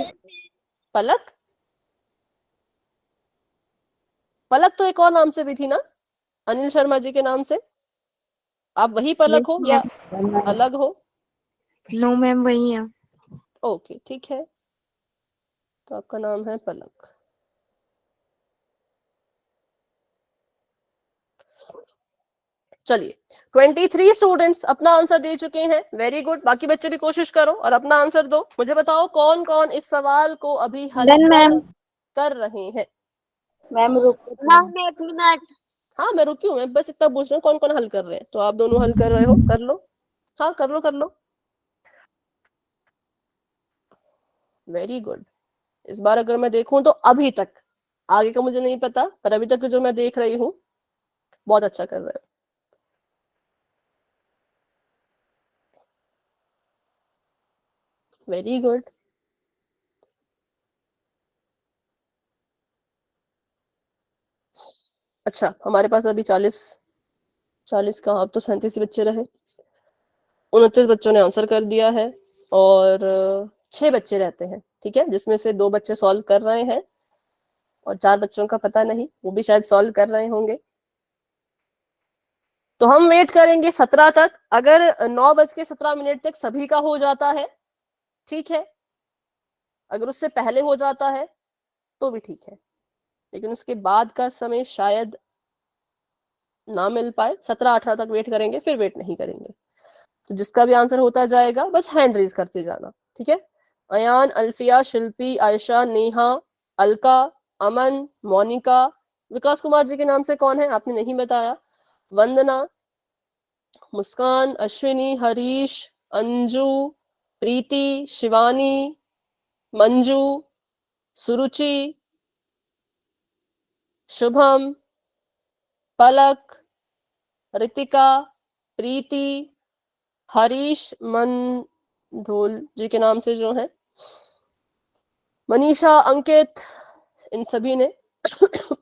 पलक? पलक तो एक और नाम से भी थी ना, अनिल शर्मा जी के नाम से। आप वही पलक हो या अलग हो? नो मैम वही है। ओके ठीक है, तो आपका नाम है पलक। चलिए 23 स्टूडेंट्स अपना आंसर दे चुके हैं, वेरी गुड। बाकी बच्चे भी कोशिश करो और अपना आंसर दो। मुझे बताओ कौन कौन इस सवाल को अभी हल Done, ma'am. कर रहे हैं। मैम रुको। Ma'am 1 minute. हाँ मैं रुकी हूँ, मैं बस इतना पूछ रहा हूँ कौन कौन हल कर रहे हैं। तो आप दोनों हल कर रहे हो, कर लो। हाँ कर लो कर लो, वेरी गुड। इस बार अगर मैं देखूं तो अभी तक, आगे का मुझे नहीं पता, पर अभी तक जो मैं देख रही हूँ बहुत अच्छा कर रहे हो। Very good. अच्छा हमारे पास अभी 40 कहाँ, अब तो 37 बच्चे रहे। 29 बच्चों ने आंसर कर दिया है और 6 बच्चे रहते हैं, ठीक है, जिसमें से 2 बच्चे सॉल्व कर रहे हैं और 4 बच्चों का पता नहीं, वो भी शायद सॉल्व कर रहे होंगे। तो हम वेट करेंगे 17 तक। अगर 9:17 तक सभी का हो जाता है ठीक है, अगर उससे पहले हो जाता है तो भी ठीक है, लेकिन उसके बाद का समय शायद ना मिल पाए। 17-18 तक वेट करेंगे, फिर वेट नहीं करेंगे। तो जिसका भी आंसर होता जाएगा बस हैंड रेज करते जाना, ठीक है। अयान, अल्फिया, शिल्पी, आयशा, नेहा, अलका, अमन, मोनिका, विकास कुमार जी के नाम से कौन है आपने नहीं बताया, वंदना, मुस्कान, अश्विनी, हरीश, अंजू, प्रीति, शिवानी, मंजू, सुरुचि, शुभम, पलक, रितिका, प्रीति, हरीश मंधोल जी के नाम से जो है, मनीषा, अंकित, इन सभी ने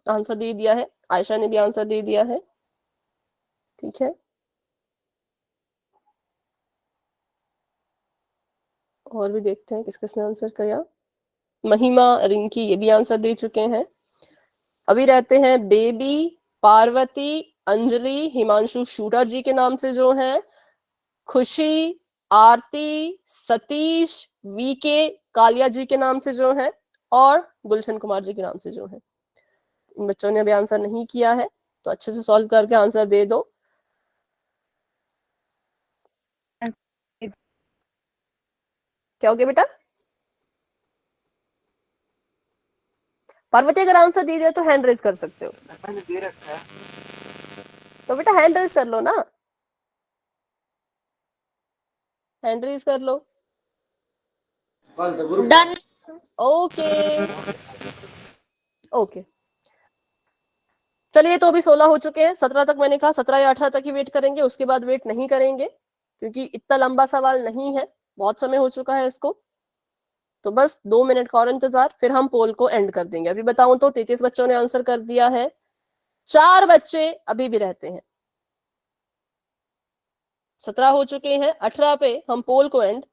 आंसर दे दिया है। आयशा ने भी आंसर दे दिया है, ठीक है। और भी देखते हैं किस किसने आंसर किया। महिमा, रिंकी ये भी आंसर दे चुके हैं। अभी रहते हैं बेबी, पार्वती, अंजलि, हिमांशु शूटर जी के नाम से जो है, खुशी, आरती, सतीश, वीके, कालिया जी के नाम से जो है, और गुलशन कुमार जी के नाम से जो है। इन बच्चों ने अभी आंसर नहीं किया है, तो अच्छे से सॉल्व करके आंसर दे दो। क्या हो गया बेटा? पार्वती अगर आंसर दे दिया तो हैंड रेज कर सकते हो। मैंने दे रखा है तो बेटा हैंड रेज कर लो ना, हैंड रेज कर लो। डन। ओके ओके चलिए, तो अभी 16 हो चुके हैं। 17 तक मैंने कहा, 17 या 18 तक ही वेट करेंगे, उसके बाद वेट नहीं करेंगे क्योंकि इतना लंबा सवाल नहीं है, बहुत समय हो चुका है इसको। तो बस 2 मिनट का और इंतजार, फिर हम पोल को एंड कर देंगे। अभी बताऊं तो 33 बच्चों ने आंसर कर दिया है, 4 बच्चे अभी भी रहते हैं। 17 हो चुके हैं, 18 पे हम पोल को एंड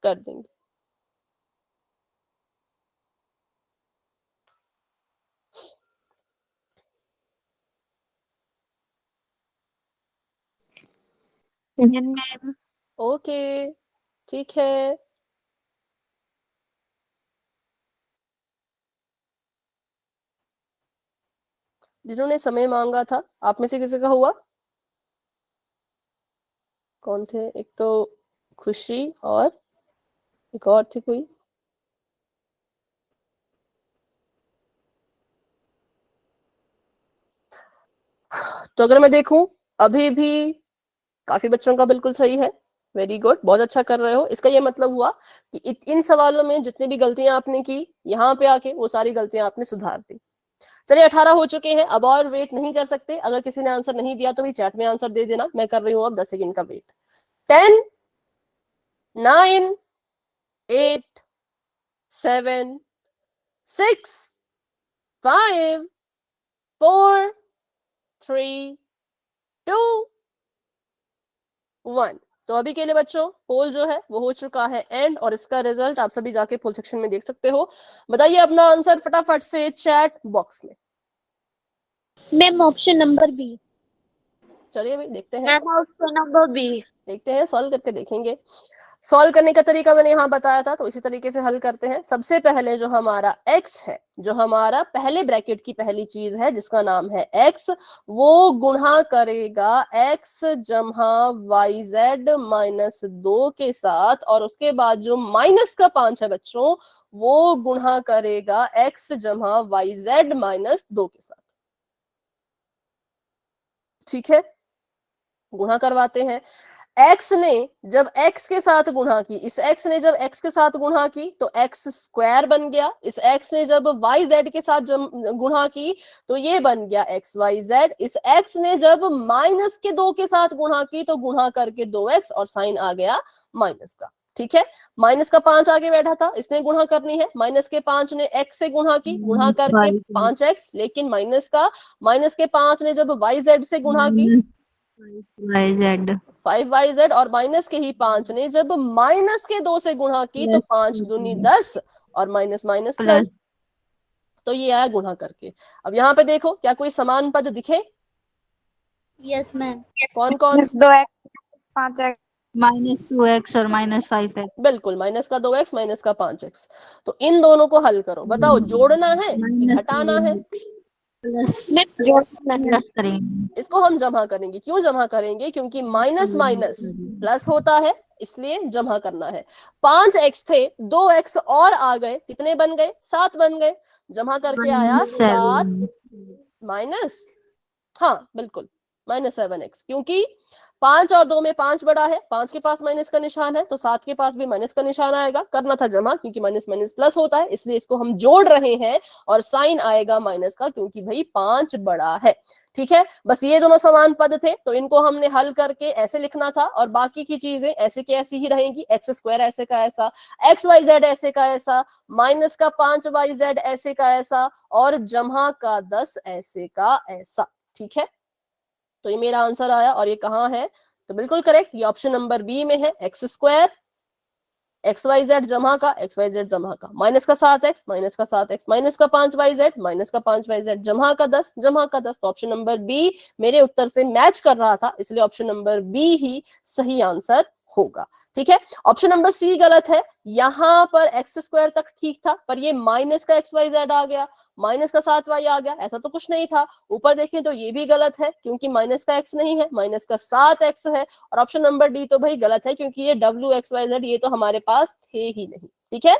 कर देंगे। ओके ठीक है। जिन्होंने समय मांगा था, आप में से किसी का हुआ? कौन थे? एक तो खुशी और एक और थी कोई। तो अगर मैं देखूं अभी भी काफी बच्चों का बिल्कुल सही है, वेरी गुड, बहुत अच्छा कर रहे हो। इसका ये मतलब हुआ कि इन सवालों में जितनी भी गलतियां आपने की, यहाँ पे आके वो सारी गलतियां आपने सुधार दी। चलिए 18 हो चुके हैं, अब और वेट नहीं कर सकते। अगर किसी ने आंसर नहीं दिया तो भी चैट में आंसर दे देना, मैं कर रही हूँ अब 10 सेकंड का वेट। 10, 9, 8, 7, 6, 5, 4, 3, 2, 1। तो अभी के लिए बच्चों पोल जो है वो हो चुका है एंड, और इसका रिजल्ट आप सभी जाके पोल सेक्शन में देख सकते हो। बताइए अपना आंसर फटाफट से चैट बॉक्स में। Ma'am option number B. चलिए भाई देखते हैं, मैम ऑप्शन नंबर बी। देखते हैं, सॉल्व करके देखेंगे। सॉल्व करने का तरीका मैंने यहाँ बताया था, तो इसी तरीके से हल करते हैं। सबसे पहले जो हमारा x है, जो हमारा पहले ब्रैकेट की पहली चीज है जिसका नाम है x, वो गुणा करेगा x जमा yz माइनस 2 के साथ, और उसके बाद जो माइनस का 5 है बच्चों, वो गुणा करेगा x जमा yz माइनस 2 के साथ। ठीक है, गुणा करवाते हैं। x ने जब x के साथ गुणा की, इस x ने जब x के साथ गुणा की तो x स्क्वायर बन गया। इस x ने जब yz के साथ गुणा की तो ये बन गया xyz। इस x ने जब माइनस के 2 के साथ गुणा की तो गुणा करके 2x, और साइन आ गया माइनस का। ठीक है, माइनस का 5 आगे बैठा था, इसने गुणा करनी है। माइनस के 5 ने x से गुणा की, गुणा करके 5x, लेकिन माइनस के 5 ने जब yz से गुणा की, 5yz, और माइनस के ही 5 ने जब माइनस के 2 से गुणा की तो 5 दूनी 10, और माइनस माइनस प्लस, तो ये आया गुणा करके। अब यहाँ पे देखो, क्या कोई समान पद दिखे? Yes ma'am. कौन कौन? 2x 5x -2x और -5x। बिल्कुल, माइनस का 2x, माइनस का 5x। तो इन दोनों को हल करो, बताओ जोड़ना है कि घटाना है? प्लस करेंगे। इसको हम जमा करेंगे। क्यों जमा करेंगे? क्योंकि माइनस माइनस प्लस होता है, इसलिए जमा करना है। 5x थे, 2x और आ गए, कितने बन गए? 7 बन गए। जमा करके आया 7 माइनस, हाँ बिल्कुल, -7x, क्योंकि 5 और 2 में 5 बड़ा है, 5 के पास माइनस का निशान है तो 7 के पास भी माइनस का निशान आएगा। करना था जमा, क्योंकि माइनस माइनस प्लस होता है, इसलिए इसको हम जोड़ रहे हैं, और साइन आएगा माइनस का, क्योंकि भाई 5 बड़ा है। ठीक है, बस ये दोनों समान पद थे, तो इनको हमने हल करके ऐसे लिखना था, और बाकी की चीजें ऐसे की ऐसी ही रहेंगी। एक्स स्क्वायर ऐसे का ऐसा, XYZ ऐसे का ऐसा, माइनस का 5YZ ऐसे का ऐसा, और जमा का 10 ऐसे का ऐसा। ठीक है, तो ये मेरा आंसर आया, और ये कहाँ है? तो बिल्कुल करेक्ट, ये ऑप्शन नंबर बी में है। एक्स स्क्वायर XYZ जमा का XYZ जमा का, माइनस का 7x, माइनस का 7x, माइनस का 5YZ, माइनस का 5YZ, जमा का 10, जमा का 10। तो ऑप्शन नंबर बी मेरे उत्तर से मैच कर रहा था, इसलिए ऑप्शन नंबर बी ही सही आंसर होगा। ठीक है, ऑप्शन नंबर सी गलत है। यहाँ पर एक्स स्क्वायर तक ठीक था, पर ये माइनस का XYZ आ गया, माइनस का 7y आ गया, ऐसा तो कुछ नहीं था। ऊपर देखें तो ये भी गलत है, क्योंकि माइनस का x नहीं है, माइनस का 7x है। और ऑप्शन नंबर डी तो भाई गलत है, क्योंकि ये WXYZ ये तो हमारे पास थे ही नहीं। ठीक है,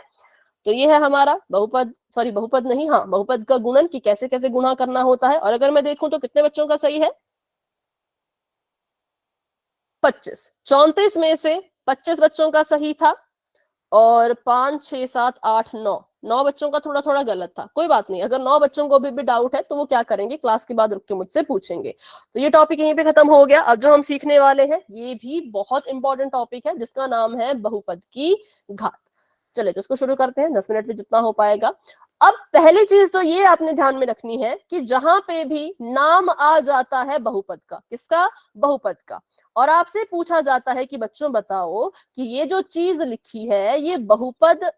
तो ये है हमारा बहुपद, सॉरी बहुपद नहीं, हाँ बहुपद का गुणन, कि कैसे कैसे गुणा करना होता है। और अगर मैं देखूं तो कितने बच्चों का सही है? 25। 34 में से 25 बच्चों का सही था, और 5 6 7 8 9 बच्चों का थोड़ा थोड़ा गलत था। कोई बात नहीं, अगर 9 बच्चों को भी डाउट है तो वो क्या करेंगे, क्लास के बाद रुक के मुझसे पूछेंगे। तो ये टॉपिक यहीं पे खत्म हो गया। अब जो हम सीखने वाले हैं ये भी बहुत इंपॉर्टेंट टॉपिक है, जिसका नाम है बहुपद की घात। चले तो इसको शुरू करते हैं, 10 मिनट में जितना हो पाएगा। अब पहली चीज तो ये आपने ध्यान में रखनी है कि जहां पे भी नाम आ जाता है बहुपद का, किसका? बहुपद का, और आपसे पूछा जाता है कि बच्चों बताओ कि ये जो चीज लिखी है ये बहुपद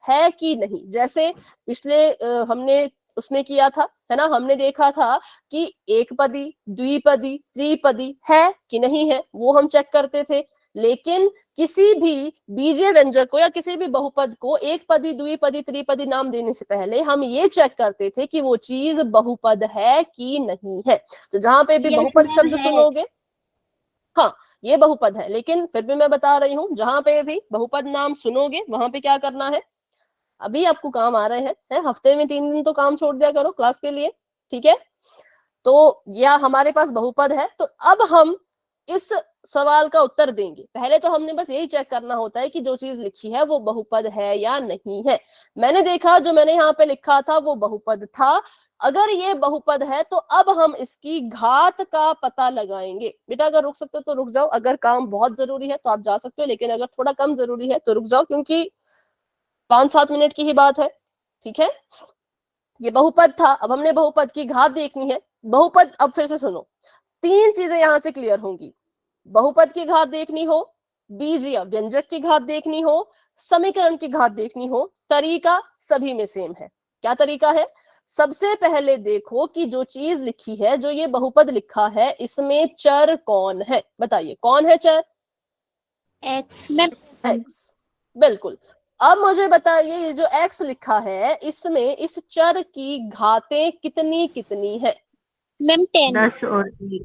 है कि नहीं। जैसे पिछले हमने उसमें किया था, है ना, हमने देखा था कि एक पदी, द्विपदी, त्रिपदी है कि नहीं है, वो हम चेक करते थे। लेकिन किसी भी बीजीय व्यंजक को या किसी भी बहुपद को एक पदी, द्विपदी, त्रिपदी नाम देने से पहले हम ये चेक करते थे कि वो चीज बहुपद है कि नहीं है। तो जहां पे भी बहुपद शब्द सुनोगे, हाँ ये बहुपद है, लेकिन फिर भी मैं बता रही हूं, जहां पे भी बहुपद नाम सुनोगे वहां पे क्या करना है? अभी आपको काम आ रहे हैं, हफ्ते में 3 दिन तो काम छोड़ दिया करो क्लास के लिए। ठीक है, तो या हमारे पास बहुपद है, तो अब हम इस सवाल का उत्तर देंगे। पहले तो हमने बस यही चेक करना होता है कि जो चीज लिखी है वो बहुपद है या नहीं है। मैंने देखा जो मैंने यहाँ पे लिखा था वो बहुपद था। अगर ये बहुपद है तो अब हम इसकी घात का पता लगाएंगे। बेटा अगर रुक सकते हो तो रुक जाओ, अगर काम बहुत जरूरी है तो आप जा सकते हो, लेकिन अगर थोड़ा कम जरूरी है तो रुक जाओ, क्योंकि 5-7 मिनट की ही बात है। ठीक है, ये बहुपद था, अब हमने बहुपद की घात देखनी है। बहुपद, अब फिर से सुनो, 3 चीजें यहां से क्लियर होंगी। बहुपद की घात देखनी हो, बीजीय व्यंजक की घात देखनी हो, समीकरण की घात देखनी हो, तरीका सभी में सेम है। क्या तरीका है? सबसे पहले देखो कि जो चीज लिखी है, जो ये बहुपद लिखा है, इसमें चर कौन है? बताइए कौन है चर? X ma'am. एक्स, बिल्कुल। अब मुझे बताइए ये जो एक्स लिखा है, इसमें इस चर की घातें कितनी कितनी है? मैम 10। 10 और 1।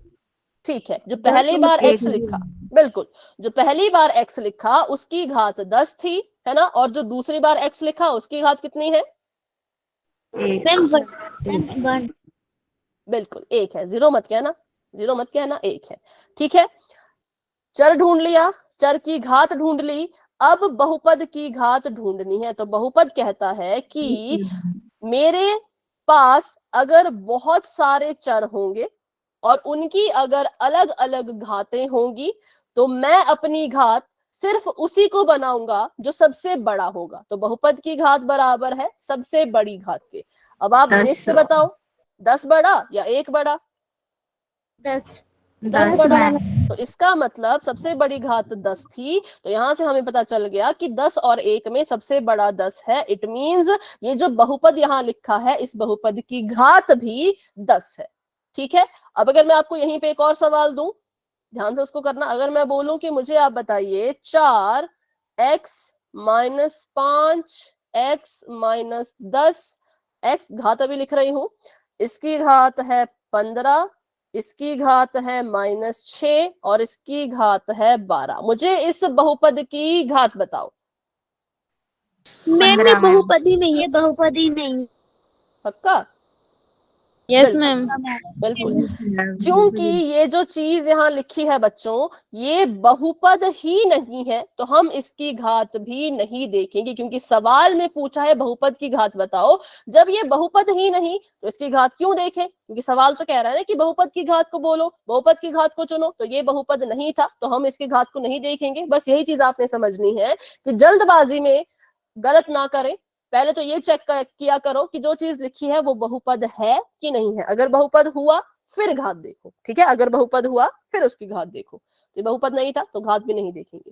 ठीक है, जो पहली बार एक्स लिखा, बिल्कुल, जो पहली बार एक्स लिखा उसकी घात 10 थी, है ना? और जो दूसरी बार एक्स लिखा उसकी घात कितनी है? मैम 1। बिल्कुल 1 है, जीरो मत कहना, जीरो मत कहना, 1 है। ठीक है, चर ढूंढ लिया, चर की घात ढूंढ ली, अब बहुपद की घात ढूंढनी है। तो बहुपद कहता है कि मेरे पास अगर बहुत सारे चर होंगे और उनकी अगर अलग अलग घातें होंगी, तो मैं अपनी घात सिर्फ उसी को बनाऊंगा जो सबसे बड़ा होगा। तो बहुपद की घात बराबर है सबसे बड़ी घात के। अब आप 10। देख के बताओ, 10 बड़ा या 1 बड़ा? 10। 10 बड़ा। तो इसका मतलब सबसे बड़ी घात 10 थी, तो यहां से हमें पता चल गया कि 10 और 1 में सबसे बड़ा 10 है। इट मींस ये जो बहुपद यहां लिखा है, इस बहुपद की घात भी 10 है। ठीक है, अब अगर मैं आपको यहीं पे एक और सवाल दूं, ध्यान से उसको करना। अगर मैं बोलूं कि मुझे आप बताइए 4x - 5 x - 10, x घात अभी लिख रही हूं, इसकी घात है 15, इसकी घात है -6 और इसकी घात है 12। मुझे इस बहुपद की घात बताओ। मैम ये बहुपदी नहीं है, बहुपदी नहीं। पक्का? यस बिल्कुल मैम। बिल्कुल, क्योंकि ये जो चीज यहाँ लिखी है बच्चों, ये बहुपद ही नहीं है, तो हम इसकी घात भी नहीं देखेंगे, क्योंकि सवाल में पूछा है बहुपद की घात बताओ। जब ये बहुपद ही नहीं तो इसकी घात क्यों देखें? क्योंकि सवाल तो कह रहा है ना कि बहुपद की घात को बोलो, बहुपद की घात को चुनो, तो ये बहुपद नहीं था तो हम इसकी घात को नहीं देखेंगे। बस यही चीज आपने समझनी है कि जल्दबाजी में गलत ना करें। पहले तो ये चेक किया करो कि जो चीज लिखी है वो बहुपद है कि नहीं है। अगर बहुपद हुआ फिर घात देखो, ठीक है? अगर बहुपद हुआ फिर उसकी घात देखो। तो बहुपद नहीं था तो घात भी नहीं देखेंगे।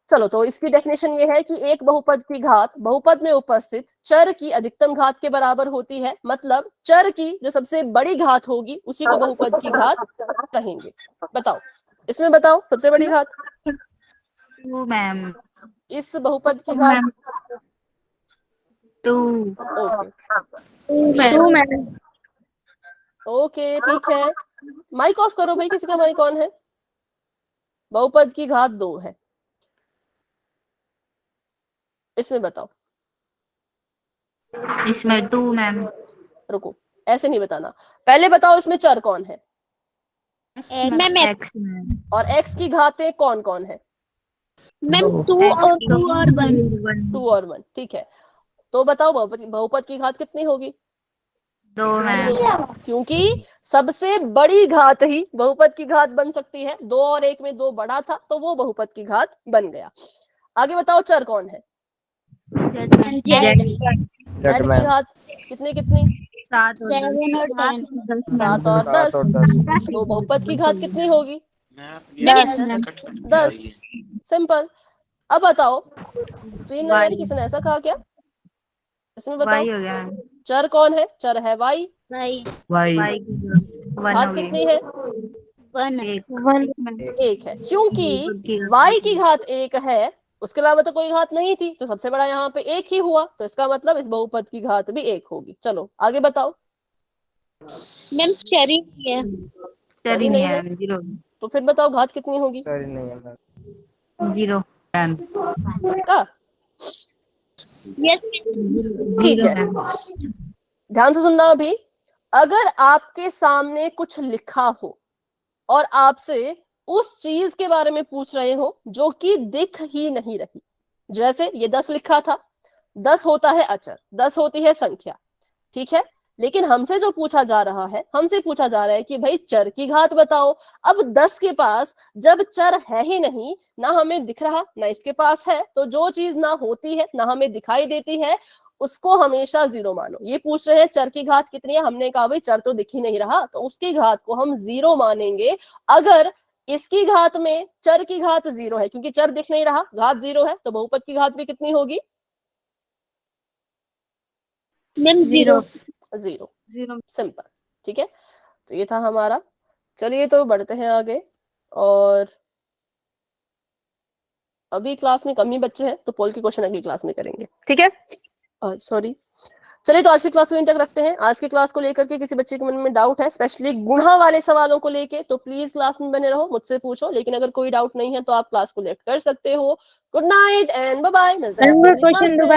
चलो, तो इसकी डेफिनेशन ये है कि एक बहुपद की घात बहुपद में उपस्थित चर की अधिकतम घात के बराबर होती है। मतलब चर की जो सबसे बड़ी घात होगी उसी को बहुपद की घात कहेंगे। बताओ, इसमें बताओ सबसे बड़ी घात 2 मैम। इस बहुपद की घात। 2। Okay 2 ma'am. ओके, ठीक है। माइक ऑफ करो भाई, किसी का माइक ऑन है? बहुपद की घात 2 है, इसमें बताओ। इसमें 2 मैम। रुको, ऐसे नहीं बताना, पहले बताओ इसमें चर कौन है मैम x मैम। और x की घातें कौन कौन है? मैम 2 और 1। 2 और 1, ठीक है। तो बताओ बहुपद की घात कितनी होगी? 2 मैम। क्योंकि सबसे बड़ी घात ही बहुपद की घात बन सकती है। 2 और 1 में 2 बड़ा था तो वो बहुपद की घात बन गया। आगे बताओ चर कौन है? z z की घात कितनी कितनी? 7 और 7 और 10। 7 और 10। तो बहुपद की घात कितनी होगी? 10। सिंपल। अब बताओ, स्क्रीन नहीं आ रही, किसी ने ऐसा कहा क्या? इसमें बताओ y हो गया मैम। चर कौन है? चर है y। y की घात कितनी है? 1। 1 है। क्योंकि y की घात 1 है, उसके अलावा तो कोई घात नहीं थी, तो सबसे बड़ा यहाँ पे 1 ही हुआ, तो इसका मतलब इस बहुपद की घात भी 1 होगी। चलो आगे बताओ। मैम चरी है। चरी नहीं है, 0। तो फिर बताओ घात कितनी होगी? 0। पक्का? यस ठीक है, ध्यान से सुनना। अभी अगर आपके सामने कुछ लिखा हो और आपसे उस चीज के बारे में पूछ रहे हो जो कि दिख ही नहीं रही, जैसे ये 10 लिखा था, 10 होता है अचर, 10 होती है संख्या, ठीक है? लेकिन हमसे जो पूछा जा रहा है, हमसे पूछा जा रहा है कि भाई चर की घात बताओ। अब 10 के पास जब चर है ही नहीं, ना हमें दिख रहा ना इसके पास है, तो जो चीज ना होती है ना हमें दिखाई देती है उसको हमेशा 0 मानो। ये पूछ रहे हैं चर की घात कितनी है, हमने कहा भाई चर तो दिख ही नहीं रहा, तो उसकी घात को हम 0 मानेंगे। अगर इसकी घात में चर की घात 0 है, क्योंकि चर दिख नहीं रहा, घात 0 है, तो बहुपद की घात भी कितनी होगी? मैम 0। 0। 0 सिंपल, ठीक है। तो ये था हमारा। चलिए तो बढ़ते हैं आगे। और अभी क्लास में कम ही बच्चे हैं, तो पोल के क्वेश्चन अगली क्लास में करेंगे, ठीक है। सॉरी, चलिए तो आज की क्लास को यहीं तक रखते हैं। आज की क्लास को लेकर के किसी बच्चे के मन में डाउट है, स्पेशली गुणा वाले सवालों को लेके, तो प्लीज क्लास में बने रहो, मुझसे पूछो। लेकिन अगर कोई डाउट नहीं है तो आप क्लास को लेफ्ट कर सकते हो। Good night and bye bye, मिलते हैं क्वेश्चन क्लास में।